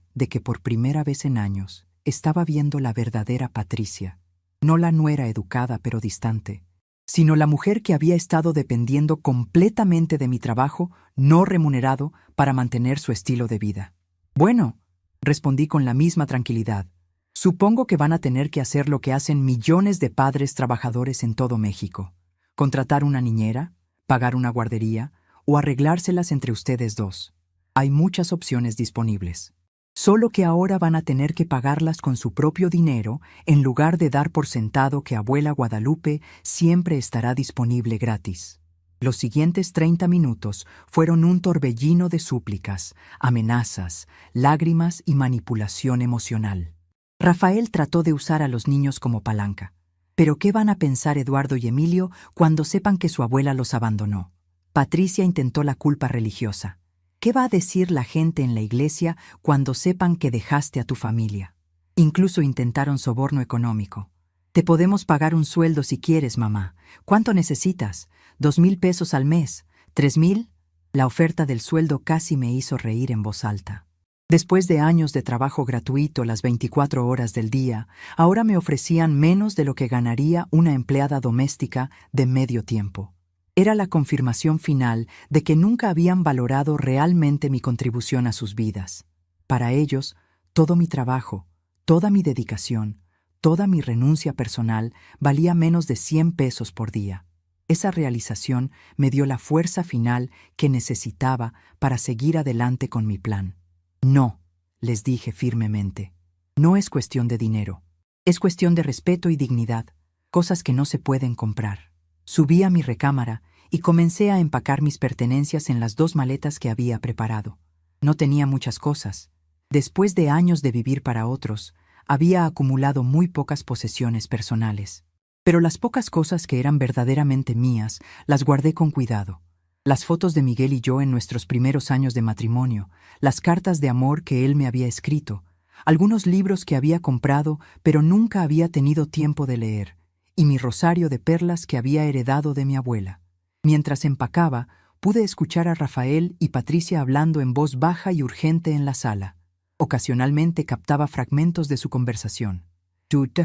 de que por primera vez en años estaba viendo la verdadera Patricia. No la nuera educada pero distante, sino la mujer que había estado dependiendo completamente de mi trabajo no remunerado para mantener su estilo de vida. «Bueno», respondí con la misma tranquilidad, «supongo que van a tener que hacer lo que hacen millones de padres trabajadores en todo México: contratar una niñera, pagar una guardería o arreglárselas entre ustedes dos. Hay muchas opciones disponibles. Solo que ahora van a tener que pagarlas con su propio dinero en lugar de dar por sentado que abuela Guadalupe siempre estará disponible gratis. Los siguientes 30 minutos fueron un torbellino de súplicas, amenazas, lágrimas y manipulación emocional. Rafael trató de usar a los niños como palanca. Pero ¿qué van a pensar Eduardo y Emilio cuando sepan que su abuela los abandonó? Patricia intentó la culpa religiosa. ¿Qué va a decir la gente en la iglesia cuando sepan que dejaste a tu familia? Incluso intentaron soborno económico. Te podemos pagar un sueldo si quieres, mamá. ¿Cuánto necesitas? 2,000 pesos al mes. 3,000. La oferta del sueldo casi me hizo reír en voz alta. Después de años de trabajo gratuito las 24 horas del día, ahora me ofrecían menos de lo que ganaría una empleada doméstica de medio tiempo. Era la confirmación final de que nunca habían valorado realmente mi contribución a sus vidas. Para ellos, todo mi trabajo, toda mi dedicación, toda mi renuncia personal valía menos de 100 pesos por día. Esa realización me dio la fuerza final que necesitaba para seguir adelante con mi plan. No, les dije firmemente. No es cuestión de dinero. Es cuestión de respeto y dignidad, cosas que no se pueden comprar. Subí a mi recámara y comencé a empacar mis pertenencias en las 2 maletas que había preparado. No tenía muchas cosas. Después de años de vivir para otros, había acumulado muy pocas posesiones personales. Pero las pocas cosas que eran verdaderamente mías las guardé con cuidado. Las fotos de Miguel y yo en nuestros primeros años de matrimonio, las cartas de amor que él me había escrito, algunos libros que había comprado pero nunca había tenido tiempo de leer, y mi rosario de perlas que había heredado de mi abuela. Mientras empacaba, pude escuchar a Rafael y Patricia hablando en voz baja y urgente en la sala. Ocasionalmente captaba fragmentos de su conversación. «Tut,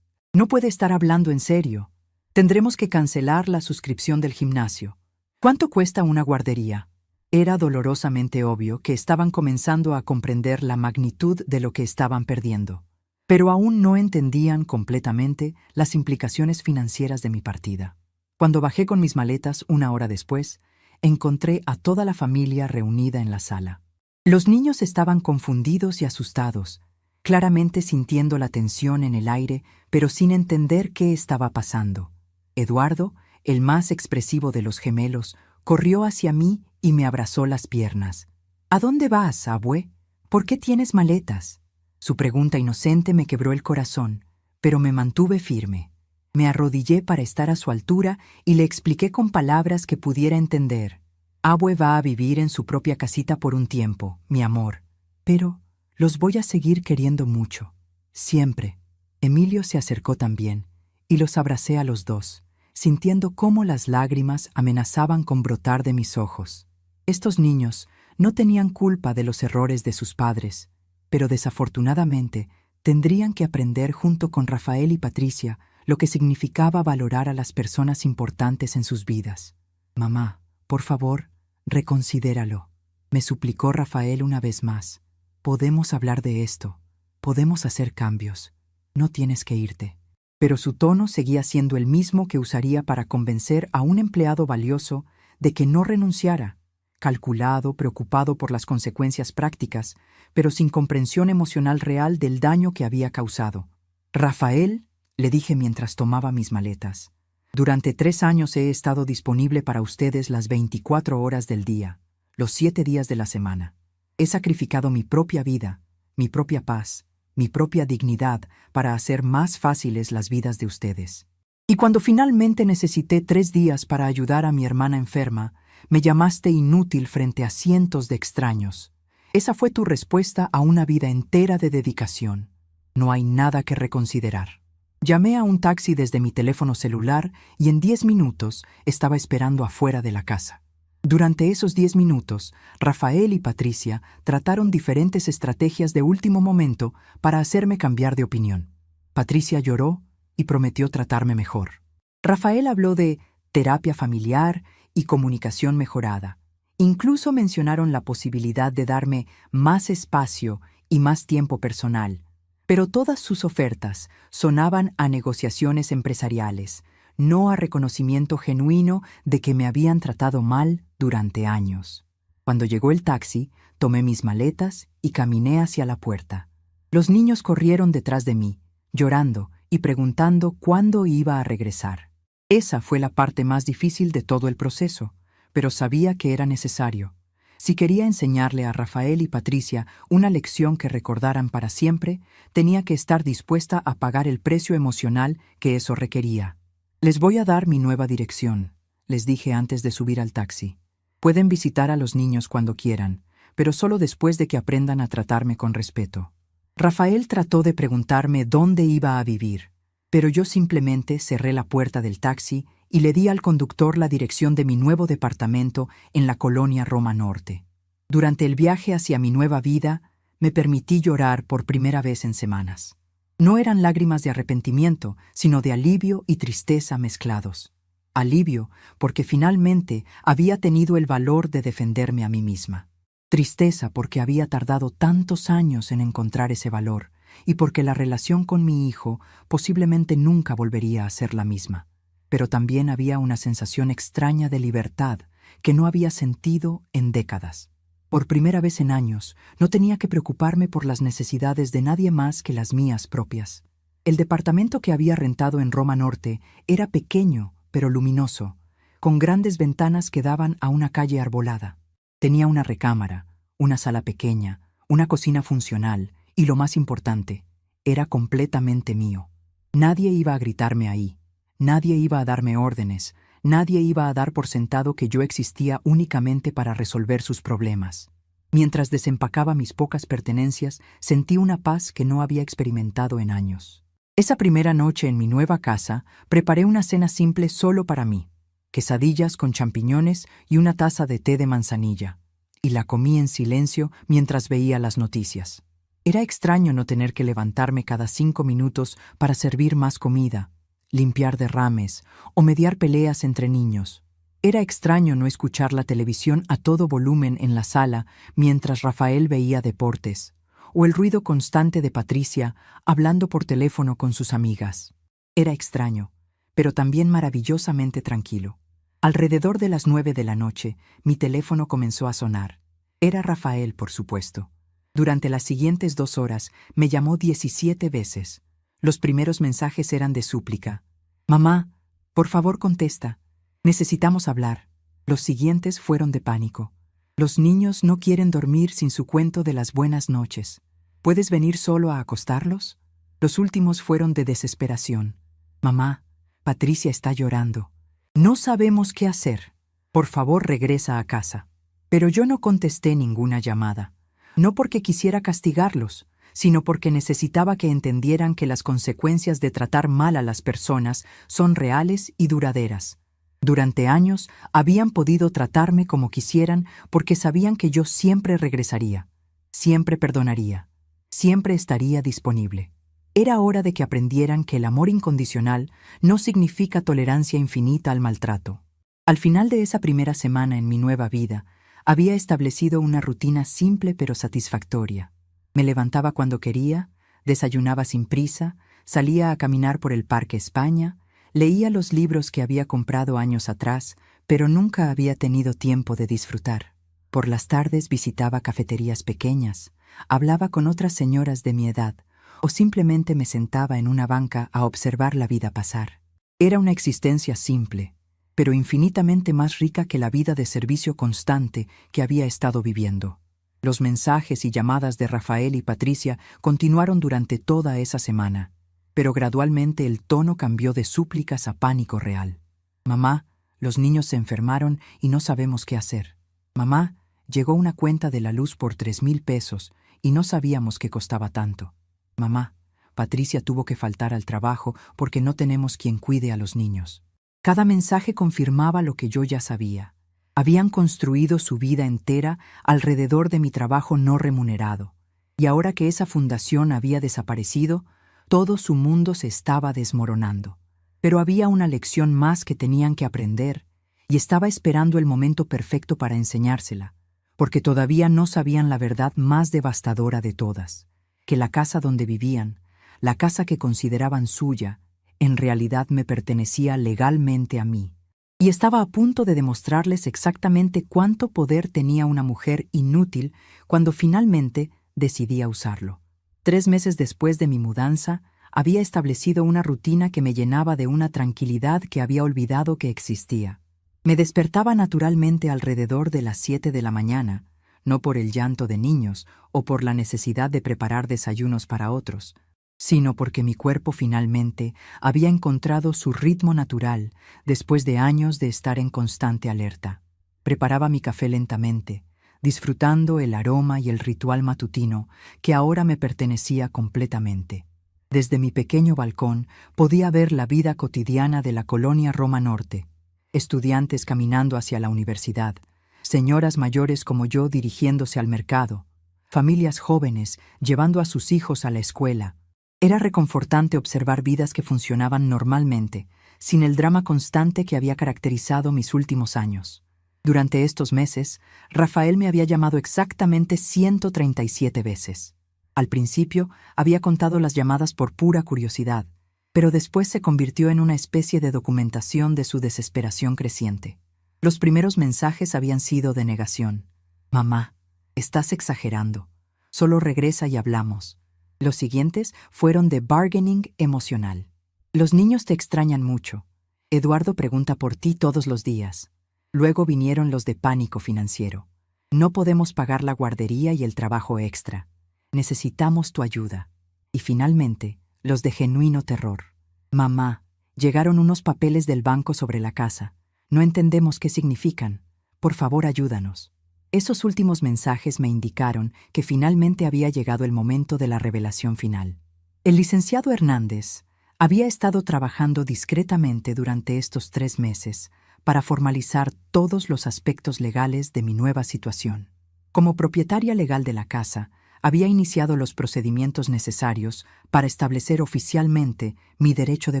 no puede estar hablando en serio. Tendremos que cancelar la suscripción del gimnasio. ¿Cuánto cuesta una guardería?» Era dolorosamente obvio que estaban comenzando a comprender la magnitud de lo que estaban perdiendo, pero aún no entendían completamente las implicaciones financieras de mi partida. Cuando bajé con mis maletas 1 hora después, encontré a toda la familia reunida en la sala. Los niños estaban confundidos y asustados, claramente sintiendo la tensión en el aire, pero sin entender qué estaba pasando. Eduardo, el más expresivo de los gemelos, corrió hacia mí y me abrazó las piernas. «¿A dónde vas, abue? ¿Por qué tienes maletas?» Su pregunta inocente me quebró el corazón, pero me mantuve firme. Me arrodillé para estar a su altura y le expliqué con palabras que pudiera entender. «Abue va a vivir en su propia casita por un tiempo, mi amor. Pero los voy a seguir queriendo mucho. Siempre». Emilio se acercó también, y los abracé a los dos, sintiendo cómo las lágrimas amenazaban con brotar de mis ojos. Estos niños no tenían culpa de los errores de sus padres, pero desafortunadamente tendrían que aprender junto con Rafael y Patricia lo que significaba valorar a las personas importantes en sus vidas. «Mamá, por favor, reconsidéralo», me suplicó Rafael una vez más. «Podemos hablar de esto, podemos hacer cambios. No tienes que irte». Pero su tono seguía siendo el mismo que usaría para convencer a un empleado valioso de que no renunciara, calculado, preocupado por las consecuencias prácticas, pero sin comprensión emocional real del daño que había causado. «Rafael», le dije mientras tomaba mis maletas, «durante 3 años he estado disponible para ustedes las 24 horas del día, los 7 días de la semana. He sacrificado mi propia vida, mi propia paz, mi propia dignidad para hacer más fáciles las vidas de ustedes. Y cuando finalmente necesité 3 días para ayudar a mi hermana enferma, me llamaste inútil frente a cientos de extraños. Esa fue tu respuesta a una vida entera de dedicación. No hay nada que reconsiderar». Llamé a un taxi desde mi teléfono celular y en 10 minutos estaba esperando afuera de la casa. Durante esos 10 minutos, Rafael y Patricia trataron diferentes estrategias de último momento para hacerme cambiar de opinión. Patricia lloró y prometió tratarme mejor. Rafael habló de terapia familiar y comunicación mejorada. Incluso mencionaron la posibilidad de darme más espacio y más tiempo personal. Pero todas sus ofertas sonaban a negociaciones empresariales, no a reconocimiento genuino de que me habían tratado mal durante años. Cuando llegó el taxi, tomé mis maletas y caminé hacia la puerta. Los niños corrieron detrás de mí, llorando y preguntando cuándo iba a regresar. Esa fue la parte más difícil de todo el proceso, pero sabía que era necesario. Si quería enseñarle a Rafael y Patricia una lección que recordaran para siempre, tenía que estar dispuesta a pagar el precio emocional que eso requería. Les voy a dar mi nueva dirección, les dije antes de subir al taxi. Pueden visitar a los niños cuando quieran, pero solo después de que aprendan a tratarme con respeto. Rafael trató de preguntarme dónde iba a vivir, pero yo simplemente cerré la puerta del taxi y le di al conductor la dirección de mi nuevo departamento en la colonia Roma Norte. Durante el viaje hacia mi nueva vida, me permití llorar por primera vez en semanas. No eran lágrimas de arrepentimiento, sino de alivio y tristeza mezclados. Alivio porque finalmente había tenido el valor de defenderme a mí misma. Tristeza porque había tardado tantos años en encontrar ese valor y porque la relación con mi hijo posiblemente nunca volvería a ser la misma. Pero también había una sensación extraña de libertad que no había sentido en décadas. Por primera vez en años, no tenía que preocuparme por las necesidades de nadie más que las mías propias. El departamento que había rentado en Roma Norte era pequeño, pero luminoso, con grandes ventanas que daban a una calle arbolada. Tenía una recámara, una sala pequeña, una cocina funcional y, lo más importante, era completamente mío. Nadie iba a gritarme ahí. Nadie iba a darme órdenes, nadie iba a dar por sentado que yo existía únicamente para resolver sus problemas. Mientras desempacaba mis pocas pertenencias, sentí una paz que no había experimentado en años. Esa primera noche en mi nueva casa, preparé una cena simple solo para mí, quesadillas con champiñones y una taza de té de manzanilla, y la comí en silencio mientras veía las noticias. Era extraño no tener que levantarme cada 5 minutos para servir más comida, limpiar derrames o mediar peleas entre niños. Era extraño no escuchar la televisión a todo volumen en la sala mientras Rafael veía deportes, o el ruido constante de Patricia hablando por teléfono con sus amigas. Era extraño, pero también maravillosamente tranquilo. Alrededor de las 9 de la noche, mi teléfono comenzó a sonar. Era Rafael, por supuesto. Durante las siguientes 2 horas me llamó 17 veces. Los primeros mensajes eran de súplica. «Mamá, por favor contesta. Necesitamos hablar». Los siguientes fueron de pánico. «Los niños no quieren dormir sin su cuento de las buenas noches. ¿Puedes venir solo a acostarlos?». Los últimos fueron de desesperación. «Mamá, Patricia está llorando. No sabemos qué hacer. Por favor, regresa a casa». Pero yo no contesté ninguna llamada. No porque quisiera castigarlos, sino porque necesitaba que entendieran que las consecuencias de tratar mal a las personas son reales y duraderas. Durante años habían podido tratarme como quisieran porque sabían que yo siempre regresaría, siempre perdonaría, siempre estaría disponible. Era hora de que aprendieran que el amor incondicional no significa tolerancia infinita al maltrato. Al final de esa primera semana en mi nueva vida, había establecido una rutina simple pero satisfactoria. Me levantaba cuando quería, desayunaba sin prisa, salía a caminar por el Parque España, leía los libros que había comprado años atrás, pero nunca había tenido tiempo de disfrutar. Por las tardes visitaba cafeterías pequeñas, hablaba con otras señoras de mi edad, o simplemente me sentaba en una banca a observar la vida pasar. Era una existencia simple, pero infinitamente más rica que la vida de servicio constante que había estado viviendo. Los mensajes y llamadas de Rafael y Patricia continuaron durante toda esa semana, pero gradualmente el tono cambió de súplicas a pánico real. «Mamá, los niños se enfermaron y no sabemos qué hacer. Mamá, llegó una cuenta de la luz por 3,000 pesos y no sabíamos que costaba tanto. Mamá, Patricia tuvo que faltar al trabajo porque no tenemos quien cuide a los niños». Cada mensaje confirmaba lo que yo ya sabía. Habían construido su vida entera alrededor de mi trabajo no remunerado, y ahora que esa fundación había desaparecido, todo su mundo se estaba desmoronando. Pero había una lección más que tenían que aprender, y estaba esperando el momento perfecto para enseñársela, porque todavía no sabían la verdad más devastadora de todas, que la casa donde vivían, la casa que consideraban suya, en realidad me pertenecía legalmente a mí. Y estaba a punto de demostrarles exactamente cuánto poder tenía una mujer inútil cuando finalmente decidí a usarlo. 3 meses después de mi mudanza, había establecido una rutina que me llenaba de una tranquilidad que había olvidado que existía. Me despertaba naturalmente alrededor de las 7 de la mañana, no por el llanto de niños o por la necesidad de preparar desayunos para otros, sino porque mi cuerpo finalmente había encontrado su ritmo natural después de años de estar en constante alerta. Preparaba mi café lentamente, disfrutando el aroma y el ritual matutino que ahora me pertenecía completamente. Desde mi pequeño balcón podía ver la vida cotidiana de la colonia Roma Norte, estudiantes caminando hacia la universidad, señoras mayores como yo dirigiéndose al mercado, familias jóvenes llevando a sus hijos a la escuela. Era reconfortante observar vidas que funcionaban normalmente, sin el drama constante que había caracterizado mis últimos años. Durante estos meses, Rafael me había llamado exactamente 137 veces. Al principio, había contado las llamadas por pura curiosidad, pero después se convirtió en una especie de documentación de su desesperación creciente. Los primeros mensajes habían sido de negación. «Mamá, estás exagerando. Solo regresa y hablamos». Los siguientes fueron de bargaining emocional. «Los niños te extrañan mucho. Eduardo pregunta por ti todos los días». Luego vinieron los de pánico financiero. «No podemos pagar la guardería y el trabajo extra. Necesitamos tu ayuda». Y finalmente, los de genuino terror. «Mamá, llegaron unos papeles del banco sobre la casa. No entendemos qué significan. Por favor, ayúdanos». Esos últimos mensajes me indicaron que finalmente había llegado el momento de la revelación final. El licenciado Hernández había estado trabajando discretamente durante estos 3 meses para formalizar todos los aspectos legales de mi nueva situación. Como propietaria legal de la casa, había iniciado los procedimientos necesarios para establecer oficialmente mi derecho de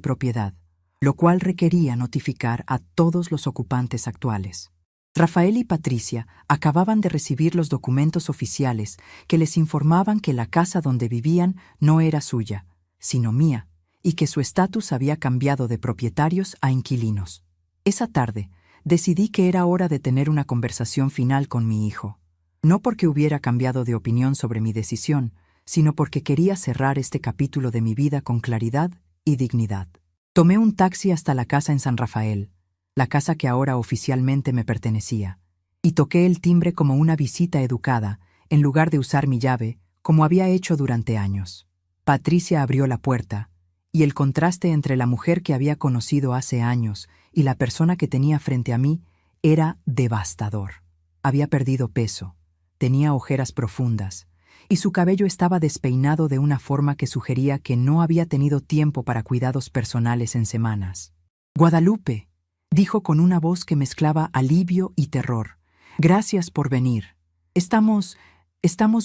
propiedad, lo cual requería notificar a todos los ocupantes actuales. Rafael y Patricia acababan de recibir los documentos oficiales que les informaban que la casa donde vivían no era suya, sino mía, y que su estatus había cambiado de propietarios a inquilinos. Esa tarde, decidí que era hora de tener una conversación final con mi hijo. No porque hubiera cambiado de opinión sobre mi decisión, sino porque quería cerrar este capítulo de mi vida con claridad y dignidad. Tomé un taxi hasta la casa en San Rafael, la casa que ahora oficialmente me pertenecía, y toqué el timbre como una visita educada, en lugar de usar mi llave, como había hecho durante años. Patricia abrió la puerta, y el contraste entre la mujer que había conocido hace años y la persona que tenía frente a mí era devastador. Había perdido peso, tenía ojeras profundas, y su cabello estaba despeinado de una forma que sugería que no había tenido tiempo para cuidados personales en semanas. «Guadalupe», dijo con una voz que mezclaba alivio y terror. «Gracias por venir. Estamos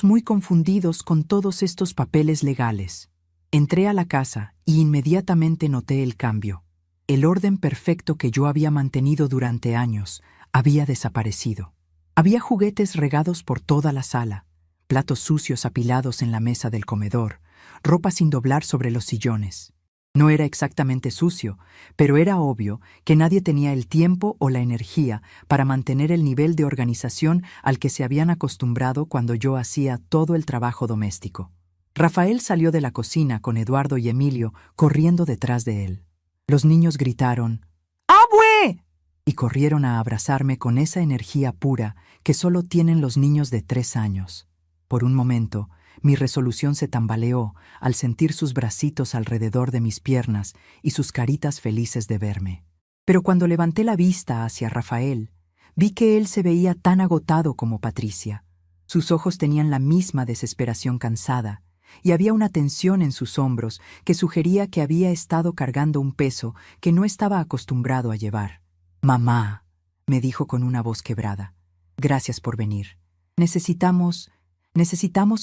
muy confundidos con todos estos papeles legales». Entré a la casa y inmediatamente noté el cambio. El orden perfecto que yo había mantenido durante años había desaparecido. Había juguetes regados por toda la sala, platos sucios apilados en la mesa del comedor, ropa sin doblar sobre los sillones. No era exactamente sucio, pero era obvio que nadie tenía el tiempo o la energía para mantener el nivel de organización al que se habían acostumbrado cuando yo hacía todo el trabajo doméstico. Rafael salió de la cocina con Eduardo y Emilio corriendo detrás de él. Los niños gritaron «¡Abue!» y corrieron a abrazarme con esa energía pura que solo tienen los niños de 3 años. Por un momento, mi resolución se tambaleó al sentir sus bracitos alrededor de mis piernas y sus caritas felices de verme. Pero cuando levanté la vista hacia Rafael, vi que él se veía tan agotado como Patricia. Sus ojos tenían la misma desesperación cansada, y había una tensión en sus hombros que sugería que había estado cargando un peso que no estaba acostumbrado a llevar. «Mamá», me dijo con una voz quebrada, «gracias por venir. Necesitamos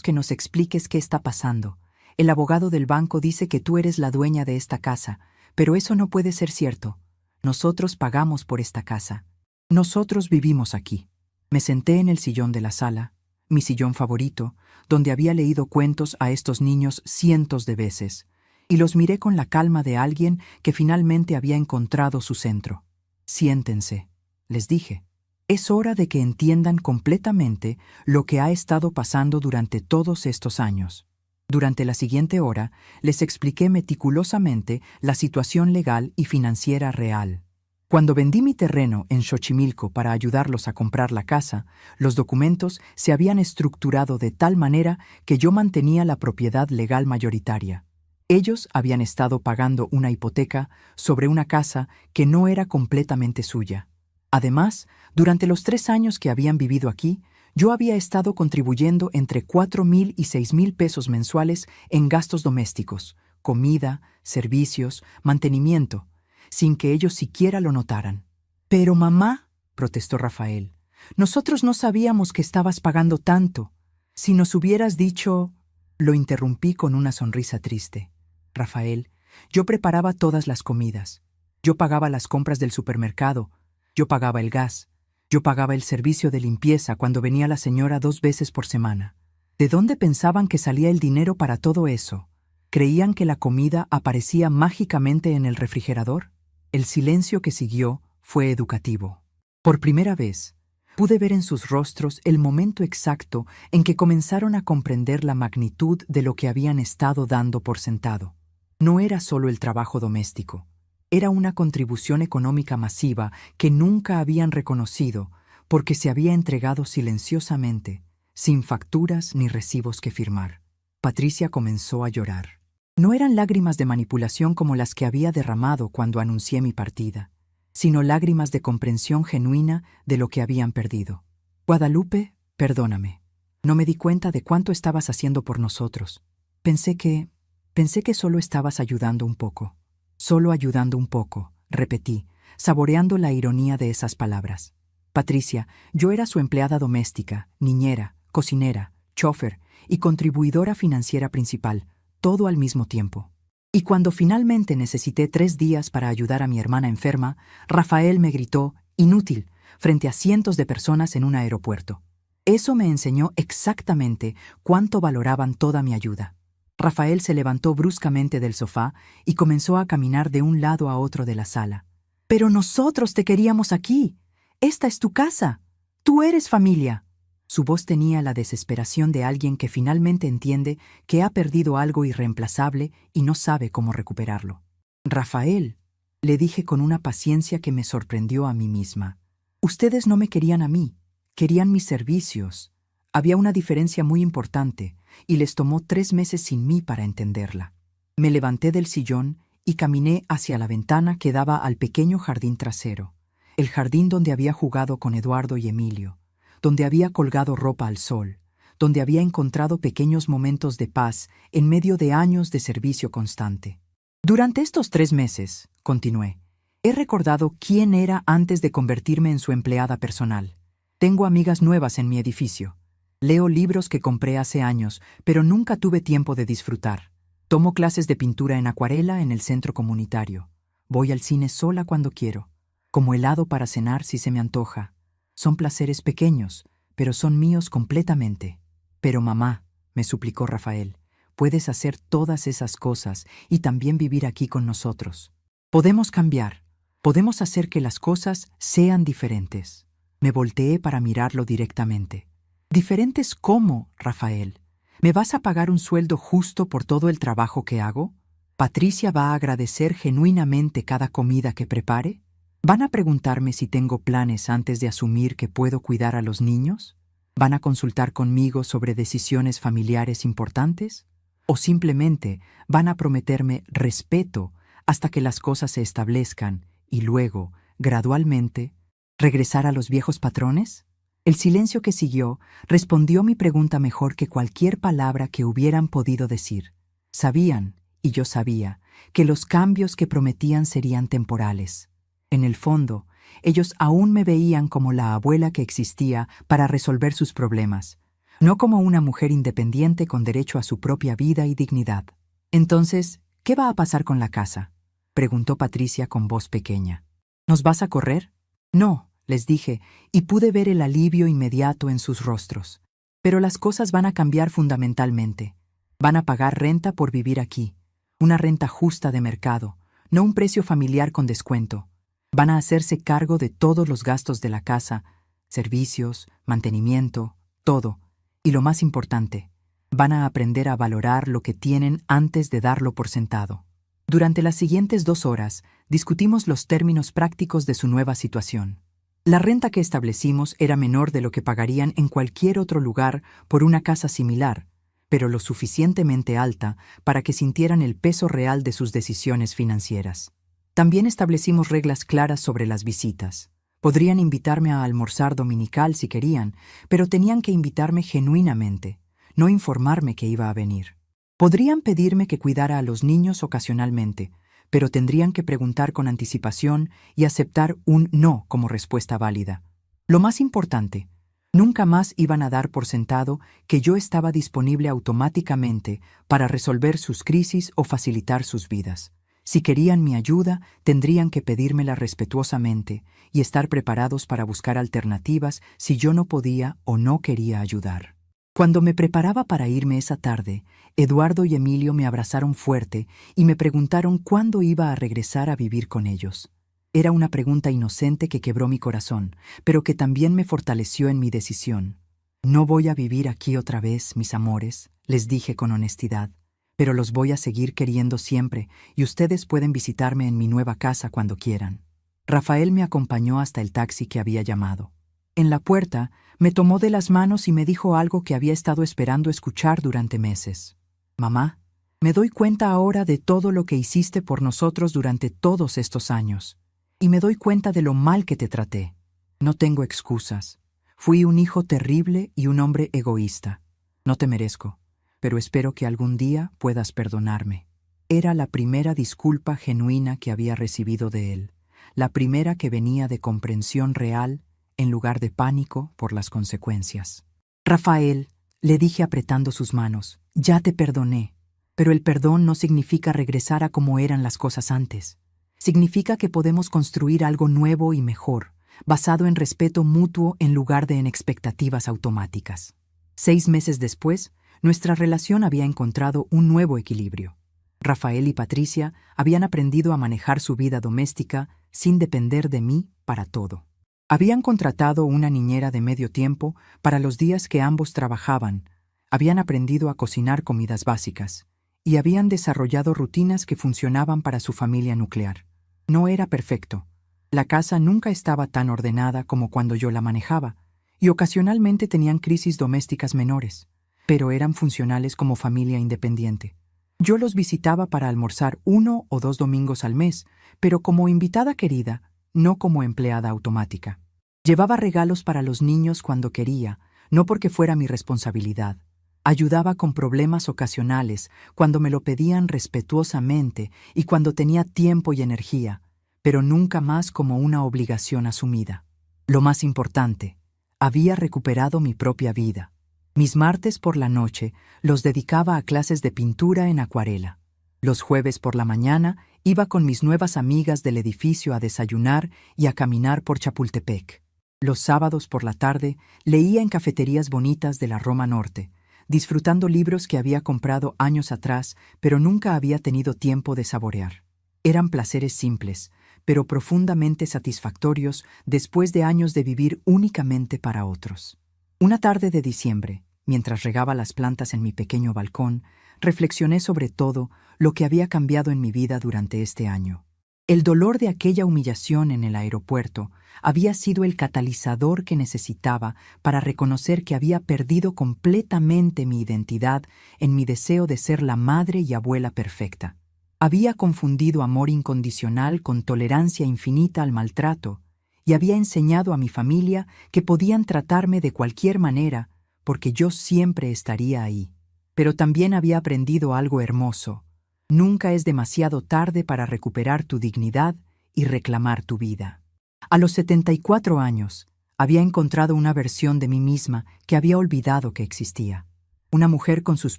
que nos expliques qué está pasando. El abogado del banco dice que tú eres la dueña de esta casa, pero eso no puede ser cierto. Nosotros pagamos por esta casa. Nosotros vivimos aquí». Me senté en el sillón de la sala, mi sillón favorito, donde había leído cuentos a estos niños cientos de veces, y los miré con la calma de alguien que finalmente había encontrado su centro. Siéntense, les dije. Es hora de que entiendan completamente lo que ha estado pasando durante todos estos años. Durante la siguiente hora, les expliqué meticulosamente la situación legal y financiera real. Cuando vendí mi terreno en Xochimilco para ayudarlos a comprar la casa, los documentos se habían estructurado de tal manera que yo mantenía la propiedad legal mayoritaria. Ellos habían estado pagando una hipoteca sobre una casa que no era completamente suya. Además, durante los 3 años que habían vivido aquí, yo había estado contribuyendo entre 4,000 y 6,000 pesos mensuales en gastos domésticos, comida, servicios, mantenimiento, sin que ellos siquiera lo notaran. «Pero mamá», protestó Rafael, «nosotros no sabíamos que estabas pagando tanto. Si nos hubieras dicho...». Lo interrumpí con una sonrisa triste. «Rafael, yo preparaba todas las comidas. Yo pagaba las compras del supermercado. Yo pagaba el gas. Yo pagaba el servicio de limpieza cuando venía la señora 2 veces por semana. ¿De dónde pensaban que salía el dinero para todo eso? ¿Creían que la comida aparecía mágicamente en el refrigerador?». El silencio que siguió fue educativo. Por primera vez, pude ver en sus rostros el momento exacto en que comenzaron a comprender la magnitud de lo que habían estado dando por sentado. No era solo el trabajo doméstico. Era una contribución económica masiva que nunca habían reconocido porque se había entregado silenciosamente, sin facturas ni recibos que firmar. Patricia comenzó a llorar. No eran lágrimas de manipulación como las que había derramado cuando anuncié mi partida, sino lágrimas de comprensión genuina de lo que habían perdido. «Guadalupe, perdóname. No me di cuenta de cuánto estabas haciendo por nosotros. Pensé que solo estabas ayudando un poco». «Solo ayudando un poco», repetí, saboreando la ironía de esas palabras. «Patricia, yo era su empleada doméstica, niñera, cocinera, chófer y contribuidora financiera principal, todo al mismo tiempo. Y cuando finalmente necesité 3 días para ayudar a mi hermana enferma, Rafael me gritó, inútil, frente a cientos de personas en un aeropuerto. Eso me enseñó exactamente cuánto valoraban toda mi ayuda». Rafael se levantó bruscamente del sofá y comenzó a caminar de un lado a otro de la sala. «Pero nosotros te queríamos aquí. Esta es tu casa. Tú eres familia». Su voz tenía la desesperación de alguien que finalmente entiende que ha perdido algo irreemplazable y no sabe cómo recuperarlo. «Rafael», le dije con una paciencia que me sorprendió a mí misma. «Ustedes no me querían a mí, querían mis servicios. Había una diferencia muy importante, y les tomó 3 meses sin mí para entenderla». Me levanté del sillón y caminé hacia la ventana que daba al pequeño jardín trasero, el jardín donde había jugado con Eduardo y Emilio, donde había colgado ropa al sol, donde había encontrado pequeños momentos de paz en medio de años de servicio constante. «Durante estos 3 meses», continué, «he recordado quién era antes de convertirme en su empleada personal. Tengo amigas nuevas en mi edificio. Leo libros que compré hace años, pero nunca tuve tiempo de disfrutar. Tomo clases de pintura en acuarela en el centro comunitario. Voy al cine sola cuando quiero. Como helado para cenar si se me antoja. Son placeres pequeños, pero son míos completamente». «Pero mamá», me suplicó Rafael, «puedes hacer todas esas cosas y también vivir aquí con nosotros. Podemos cambiar. Podemos hacer que las cosas sean diferentes». Me volteé para mirarlo directamente. «¿Diferentes cómo, Rafael? ¿Me vas a pagar un sueldo justo por todo el trabajo que hago? ¿Patricia va a agradecer genuinamente cada comida que prepare? ¿Van a preguntarme si tengo planes antes de asumir que puedo cuidar a los niños? ¿Van a consultar conmigo sobre decisiones familiares importantes? ¿O simplemente van a prometerme respeto hasta que las cosas se establezcan y luego, gradualmente, regresar a los viejos patrones?» El silencio que siguió respondió mi pregunta mejor que cualquier palabra que hubieran podido decir. Sabían, y yo sabía, que los cambios que prometían serían temporales. En el fondo, ellos aún me veían como la abuela que existía para resolver sus problemas, no como una mujer independiente con derecho a su propia vida y dignidad. «Entonces, ¿qué va a pasar con la casa?», preguntó Patricia con voz pequeña. «¿Nos vas a correr?». «No», les dije, y pude ver el alivio inmediato en sus rostros. «Pero las cosas van a cambiar fundamentalmente. Van a pagar renta por vivir aquí, una renta justa de mercado, no un precio familiar con descuento. Van a hacerse cargo de todos los gastos de la casa, servicios, mantenimiento, todo. Y lo más importante, van a aprender a valorar lo que tienen antes de darlo por sentado. Durante las siguientes 2 horas, discutimos los términos prácticos de su nueva situación. La renta que establecimos era menor de lo que pagarían en cualquier otro lugar por una casa similar, pero lo suficientemente alta para que sintieran el peso real de sus decisiones financieras. También establecimos reglas claras sobre las visitas. Podrían invitarme a almorzar dominical si querían, pero tenían que invitarme genuinamente, no informarme que iba a venir. Podrían pedirme que cuidara a los niños ocasionalmente, pero tendrían que preguntar con anticipación y aceptar un no como respuesta válida. Lo más importante, nunca más iban a dar por sentado que yo estaba disponible automáticamente para resolver sus crisis o facilitar sus vidas. Si querían mi ayuda, tendrían que pedírmela respetuosamente y estar preparados para buscar alternativas si yo no podía o no quería ayudar. Cuando me preparaba para irme esa tarde, Eduardo y Emilio me abrazaron fuerte y me preguntaron cuándo iba a regresar a vivir con ellos. Era una pregunta inocente que quebró mi corazón, pero que también me fortaleció en mi decisión. No voy a vivir aquí otra vez, mis amores, les dije con honestidad, pero los voy a seguir queriendo siempre y ustedes pueden visitarme en mi nueva casa cuando quieran. Rafael me acompañó hasta el taxi que había llamado. En la puerta, me tomó de las manos y me dijo algo que había estado esperando escuchar durante meses. Mamá, me doy cuenta ahora de todo lo que hiciste por nosotros durante todos estos años. Y me doy cuenta de lo mal que te traté. No tengo excusas. Fui un hijo terrible y un hombre egoísta. No te merezco, pero espero que algún día puedas perdonarme. Era la primera disculpa genuina que había recibido de él, la primera que venía de comprensión real en lugar de pánico por las consecuencias. Rafael, le dije apretando sus manos, ya te perdoné, pero el perdón no significa regresar a como eran las cosas antes. Significa que podemos construir algo nuevo y mejor, basado en respeto mutuo en lugar de en expectativas automáticas. 6 meses después, nuestra relación había encontrado un nuevo equilibrio. Rafael y Patricia habían aprendido a manejar su vida doméstica sin depender de mí para todo. Habían contratado una niñera de medio tiempo para los días que ambos trabajaban, habían aprendido a cocinar comidas básicas y habían desarrollado rutinas que funcionaban para su familia nuclear. No era perfecto. La casa nunca estaba tan ordenada como cuando yo la manejaba, y ocasionalmente tenían crisis domésticas menores, pero eran funcionales como familia independiente. Yo los visitaba para almorzar 1 o 2 domingos al mes, pero como invitada querida, no como empleada automática. Llevaba regalos para los niños cuando quería, no porque fuera mi responsabilidad. Ayudaba con problemas ocasionales cuando me lo pedían respetuosamente y cuando tenía tiempo y energía, pero nunca más como una obligación asumida. Lo más importante, había recuperado mi propia vida. Mis martes por la noche los dedicaba a clases de pintura en acuarela. Los jueves por la mañana iba con mis nuevas amigas del edificio a desayunar y a caminar por Chapultepec. Los sábados por la tarde leía en cafeterías bonitas de la Roma Norte, disfrutando libros que había comprado años atrás, pero nunca había tenido tiempo de saborear. Eran placeres simples, pero profundamente satisfactorios después de años de vivir únicamente para otros. Una tarde de diciembre, mientras regaba las plantas en mi pequeño balcón, reflexioné sobre todo lo que había cambiado en mi vida durante este año. El dolor de aquella humillación en el aeropuerto había sido el catalizador que necesitaba para reconocer que había perdido completamente mi identidad en mi deseo de ser la madre y abuela perfecta. Había confundido amor incondicional con tolerancia infinita al maltrato y había enseñado a mi familia que podían tratarme de cualquier manera porque yo siempre estaría ahí. Pero también había aprendido algo hermoso. Nunca es demasiado tarde para recuperar tu dignidad y reclamar tu vida. A los 74 años, había encontrado una versión de mí misma que había olvidado que existía. Una mujer con sus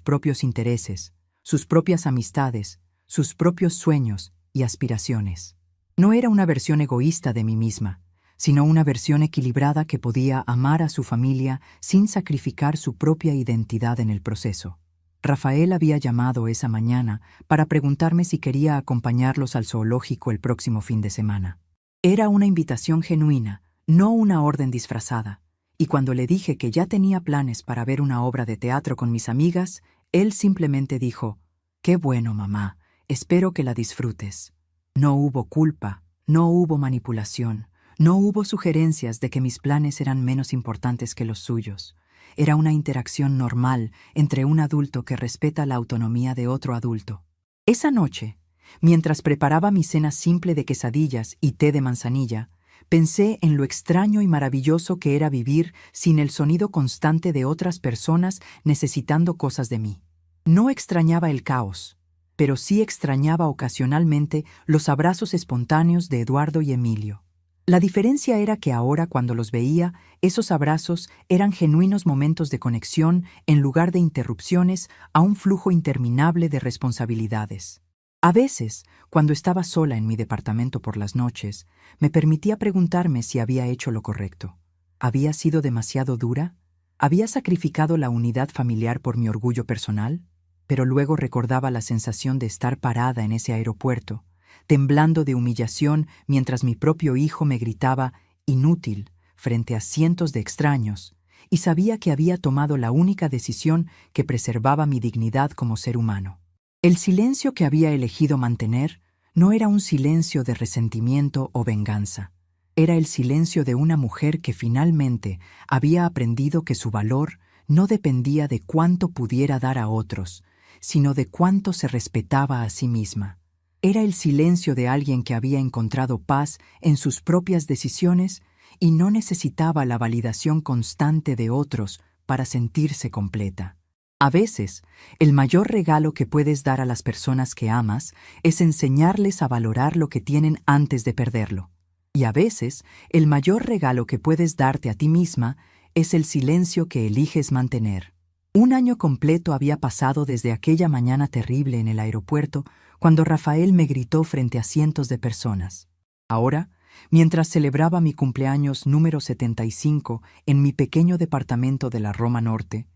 propios intereses, sus propias amistades, sus propios sueños y aspiraciones. No era una versión egoísta de mí misma, sino una versión equilibrada que podía amar a su familia sin sacrificar su propia identidad en el proceso. Rafael había llamado esa mañana para preguntarme si quería acompañarlos al zoológico el próximo fin de semana. Era una invitación genuina, no una orden disfrazada. Y cuando le dije que ya tenía planes para ver una obra de teatro con mis amigas, él simplemente dijo: «Qué bueno, mamá, espero que la disfrutes». No hubo culpa, no hubo manipulación, no hubo sugerencias de que mis planes eran menos importantes que los suyos. Era una interacción normal entre un adulto que respeta la autonomía de otro adulto. Esa noche, mientras preparaba mi cena simple de quesadillas y té de manzanilla, pensé en lo extraño y maravilloso que era vivir sin el sonido constante de otras personas necesitando cosas de mí. No extrañaba el caos, pero sí extrañaba ocasionalmente los abrazos espontáneos de Eduardo y Emilio. La diferencia era que ahora, cuando los veía, esos abrazos eran genuinos momentos de conexión en lugar de interrupciones a un flujo interminable de responsabilidades. A veces, cuando estaba sola en mi departamento por las noches, me permitía preguntarme si había hecho lo correcto. ¿Había sido demasiado dura? ¿Había sacrificado la unidad familiar por mi orgullo personal? Pero luego recordaba la sensación de estar parada en ese aeropuerto, temblando de humillación mientras mi propio hijo me gritaba «inútil» frente a cientos de extraños, y sabía que había tomado la única decisión que preservaba mi dignidad como ser humano. El silencio que había elegido mantener no era un silencio de resentimiento o venganza. Era el silencio de una mujer que finalmente había aprendido que su valor no dependía de cuánto pudiera dar a otros, sino de cuánto se respetaba a sí misma. Era el silencio de alguien que había encontrado paz en sus propias decisiones y no necesitaba la validación constante de otros para sentirse completa. A veces, el mayor regalo que puedes dar a las personas que amas es enseñarles a valorar lo que tienen antes de perderlo. Y a veces, el mayor regalo que puedes darte a ti misma es el silencio que eliges mantener. Un año completo había pasado desde aquella mañana terrible en el aeropuerto cuando Rafael me gritó frente a cientos de personas. Ahora, mientras celebraba mi cumpleaños número 75 en mi pequeño departamento de la Roma Norte,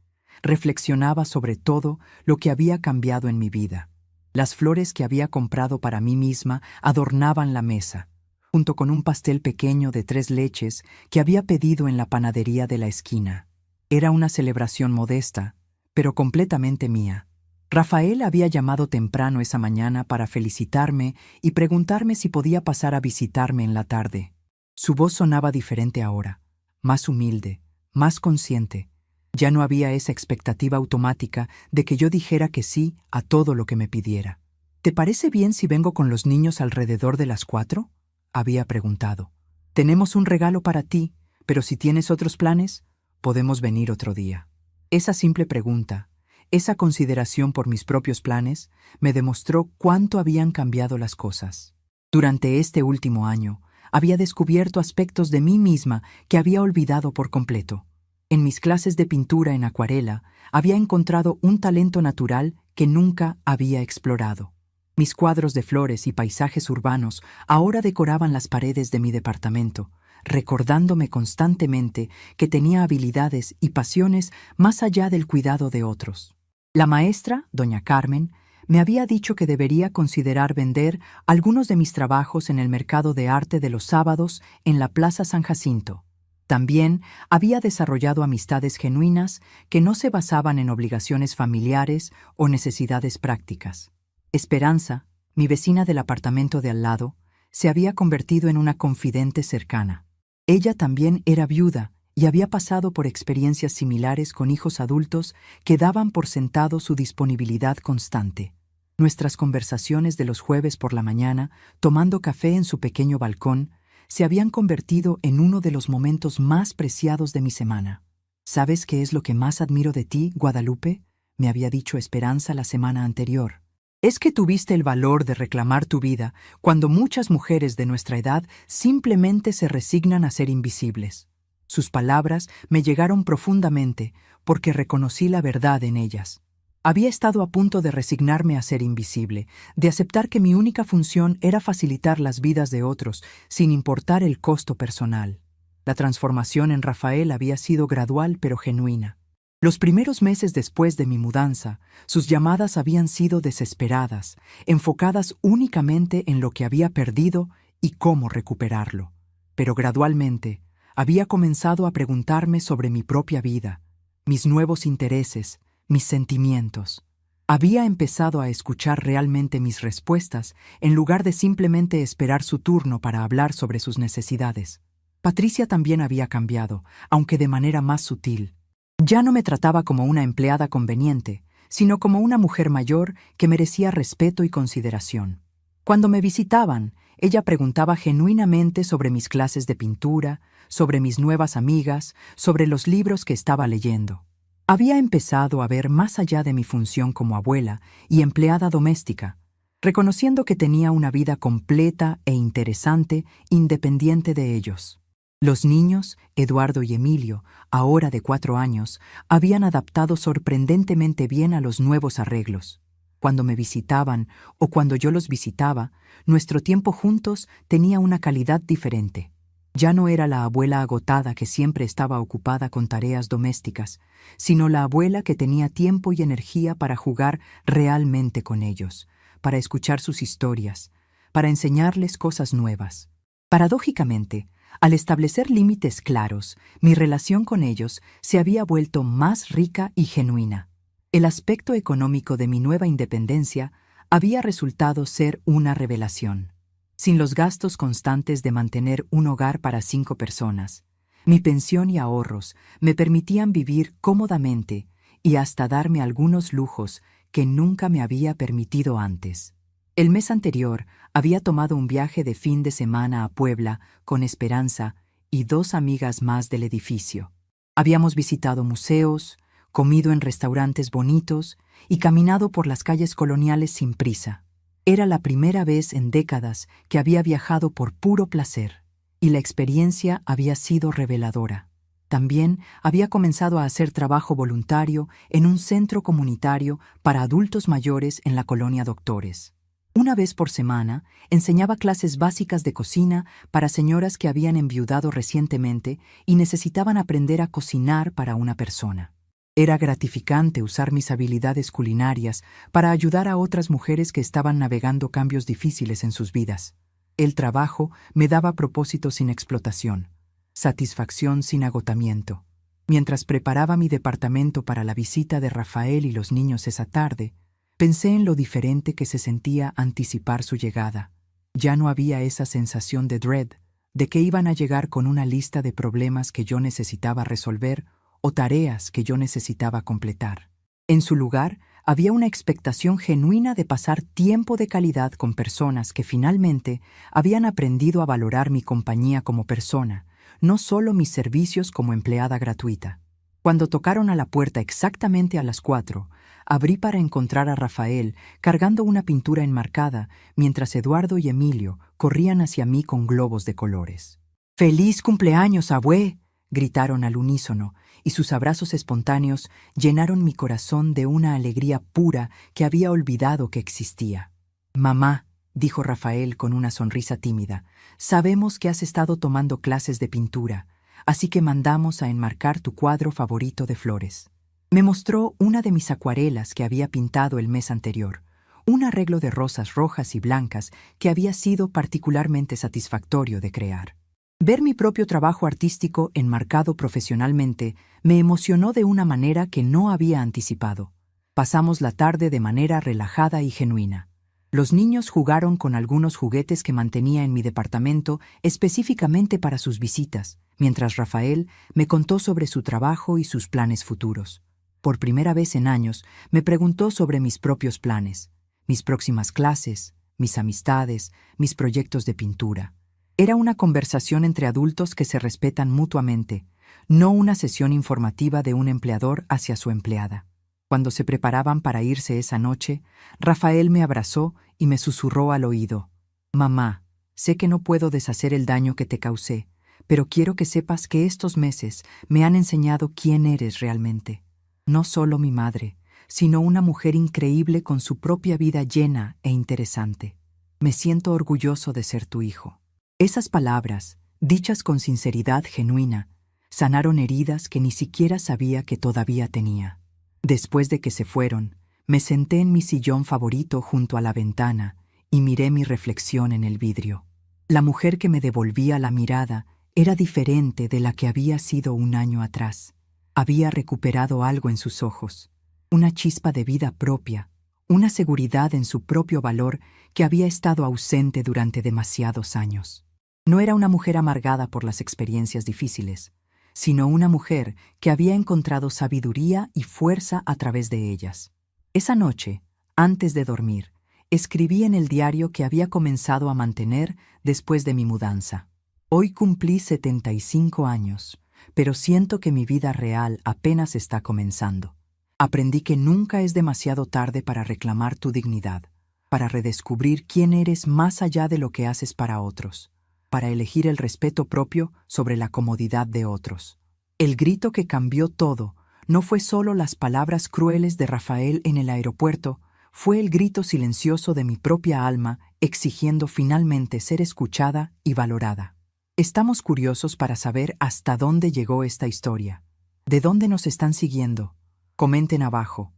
reflexionaba sobre todo lo que había cambiado en mi vida. Las flores que había comprado para mí misma adornaban la mesa, junto con un pastel pequeño de 3 leches que había pedido en la panadería de la esquina. Era una celebración modesta, pero completamente mía. Rafael había llamado temprano esa mañana para felicitarme y preguntarme si podía pasar a visitarme en la tarde. Su voz sonaba diferente ahora, más humilde, más consciente. Ya no había esa expectativa automática de que yo dijera que sí a todo lo que me pidiera. ¿Te parece bien si vengo con los niños alrededor de las 4? Había preguntado. Tenemos un regalo para ti, pero si tienes otros planes, podemos venir otro día. Esa simple pregunta, esa consideración por mis propios planes, me demostró cuánto habían cambiado las cosas. Durante este último año, había descubierto aspectos de mí misma que había olvidado por completo. En mis clases de pintura en acuarela, había encontrado un talento natural que nunca había explorado. Mis cuadros de flores y paisajes urbanos ahora decoraban las paredes de mi departamento, recordándome constantemente que tenía habilidades y pasiones más allá del cuidado de otros. La maestra, doña Carmen, me había dicho que debería considerar vender algunos de mis trabajos en el mercado de arte de los sábados en la Plaza San Jacinto. También había desarrollado amistades genuinas que no se basaban en obligaciones familiares o necesidades prácticas. Esperanza, mi vecina del apartamento de al lado, se había convertido en una confidente cercana. Ella también era viuda y había pasado por experiencias similares con hijos adultos que daban por sentado su disponibilidad constante. Nuestras conversaciones de los jueves por la mañana, tomando café en su pequeño balcón, se habían convertido en uno de los momentos más preciados de mi semana. ¿Sabes qué es lo que más admiro de ti, Guadalupe?, me había dicho Esperanza la semana anterior. Es que tuviste el valor de reclamar tu vida cuando muchas mujeres de nuestra edad simplemente se resignan a ser invisibles. Sus palabras me llegaron profundamente porque reconocí la verdad en ellas. Había estado a punto de resignarme a ser invisible, de aceptar que mi única función era facilitar las vidas de otros, sin importar el costo personal. La transformación en Rafael había sido gradual pero genuina. Los primeros meses después de mi mudanza, sus llamadas habían sido desesperadas, enfocadas únicamente en lo que había perdido y cómo recuperarlo. Pero gradualmente había comenzado a preguntarme sobre mi propia vida, mis nuevos intereses, mis sentimientos. Había empezado a escuchar realmente mis respuestas en lugar de simplemente esperar su turno para hablar sobre sus necesidades. Patricia también había cambiado, aunque de manera más sutil. Ya no me trataba como una empleada conveniente, sino como una mujer mayor que merecía respeto y consideración. Cuando me visitaban, ella preguntaba genuinamente sobre mis clases de pintura, sobre mis nuevas amigas, sobre los libros que estaba leyendo. Había empezado a ver más allá de mi función como abuela y empleada doméstica, reconociendo que tenía una vida completa e interesante independiente de ellos. Los niños, Eduardo y Emilio, ahora de 4 años, habían adaptado sorprendentemente bien a los nuevos arreglos. Cuando me visitaban o cuando yo los visitaba, nuestro tiempo juntos tenía una calidad diferente. Ya no era la abuela agotada que siempre estaba ocupada con tareas domésticas, sino la abuela que tenía tiempo y energía para jugar realmente con ellos, para escuchar sus historias, para enseñarles cosas nuevas. Paradójicamente, al establecer límites claros, mi relación con ellos se había vuelto más rica y genuina. El aspecto económico de mi nueva independencia había resultado ser una revelación. Sin los gastos constantes de mantener un hogar para 5 personas, mi pensión y ahorros me permitían vivir cómodamente y hasta darme algunos lujos que nunca me había permitido antes. El mes anterior había tomado un viaje de fin de semana a Puebla con Esperanza y 2 amigas más del edificio. Habíamos visitado museos, comido en restaurantes bonitos y caminado por las calles coloniales sin prisa. Era la primera vez en décadas que había viajado por puro placer, y la experiencia había sido reveladora. También había comenzado a hacer trabajo voluntario en un centro comunitario para adultos mayores en la colonia Doctores. Una vez por semana, enseñaba clases básicas de cocina para señoras que habían enviudado recientemente y necesitaban aprender a cocinar para una persona. Era gratificante usar mis habilidades culinarias para ayudar a otras mujeres que estaban navegando cambios difíciles en sus vidas. El trabajo me daba propósito sin explotación, satisfacción sin agotamiento. Mientras preparaba mi departamento para la visita de Rafael y los niños esa tarde, pensé en lo diferente que se sentía anticipar su llegada. Ya no había esa sensación de dread, de que iban a llegar con una lista de problemas que yo necesitaba resolver o tareas que yo necesitaba completar. En su lugar, había una expectación genuina de pasar tiempo de calidad con personas que finalmente habían aprendido a valorar mi compañía como persona, no solo mis servicios como empleada gratuita. Cuando tocaron a la puerta exactamente a las 4, abrí para encontrar a Rafael cargando una pintura enmarcada, mientras Eduardo y Emilio corrían hacia mí con globos de colores. ¡Feliz cumpleaños, abue!, gritaron al unísono, y sus abrazos espontáneos llenaron mi corazón de una alegría pura que había olvidado que existía. «Mamá», dijo Rafael con una sonrisa tímida, «sabemos que has estado tomando clases de pintura, así que mandamos a enmarcar tu cuadro favorito de flores». Me mostró una de mis acuarelas que había pintado el mes anterior, un arreglo de rosas rojas y blancas que había sido particularmente satisfactorio de crear. Ver mi propio trabajo artístico enmarcado profesionalmente me emocionó de una manera que no había anticipado. Pasamos la tarde de manera relajada y genuina. Los niños jugaron con algunos juguetes que mantenía en mi departamento específicamente para sus visitas, mientras Rafael me contó sobre su trabajo y sus planes futuros. Por primera vez en años, me preguntó sobre mis propios planes, mis próximas clases, mis amistades, mis proyectos de pintura. Era una conversación entre adultos que se respetan mutuamente, no una sesión informativa de un empleador hacia su empleada. Cuando se preparaban para irse esa noche, Rafael me abrazó y me susurró al oído: «Mamá, sé que no puedo deshacer el daño que te causé, pero quiero que sepas que estos meses me han enseñado quién eres realmente. No solo mi madre, sino una mujer increíble con su propia vida llena e interesante. Me siento orgulloso de ser tu hijo». Esas palabras, dichas con sinceridad genuina, sanaron heridas que ni siquiera sabía que todavía tenía. Después de que se fueron, me senté en mi sillón favorito junto a la ventana y miré mi reflexión en el vidrio. La mujer que me devolvía la mirada era diferente de la que había sido un año atrás. Había recuperado algo en sus ojos, una chispa de vida propia, una seguridad en su propio valor que había estado ausente durante demasiados años. No era una mujer amargada por las experiencias difíciles, sino una mujer que había encontrado sabiduría y fuerza a través de ellas. Esa noche, antes de dormir, escribí en el diario que había comenzado a mantener después de mi mudanza. Hoy cumplí 75 años, pero siento que mi vida real apenas está comenzando. Aprendí que nunca es demasiado tarde para reclamar tu dignidad, para redescubrir quién eres más allá de lo que haces para otros, para elegir el respeto propio sobre la comodidad de otros. El grito que cambió todo no fue solo las palabras crueles de Rafael en el aeropuerto, fue el grito silencioso de mi propia alma exigiendo finalmente ser escuchada y valorada. Estamos curiosos para saber hasta dónde llegó esta historia. ¿De dónde nos están siguiendo? Comenten abajo.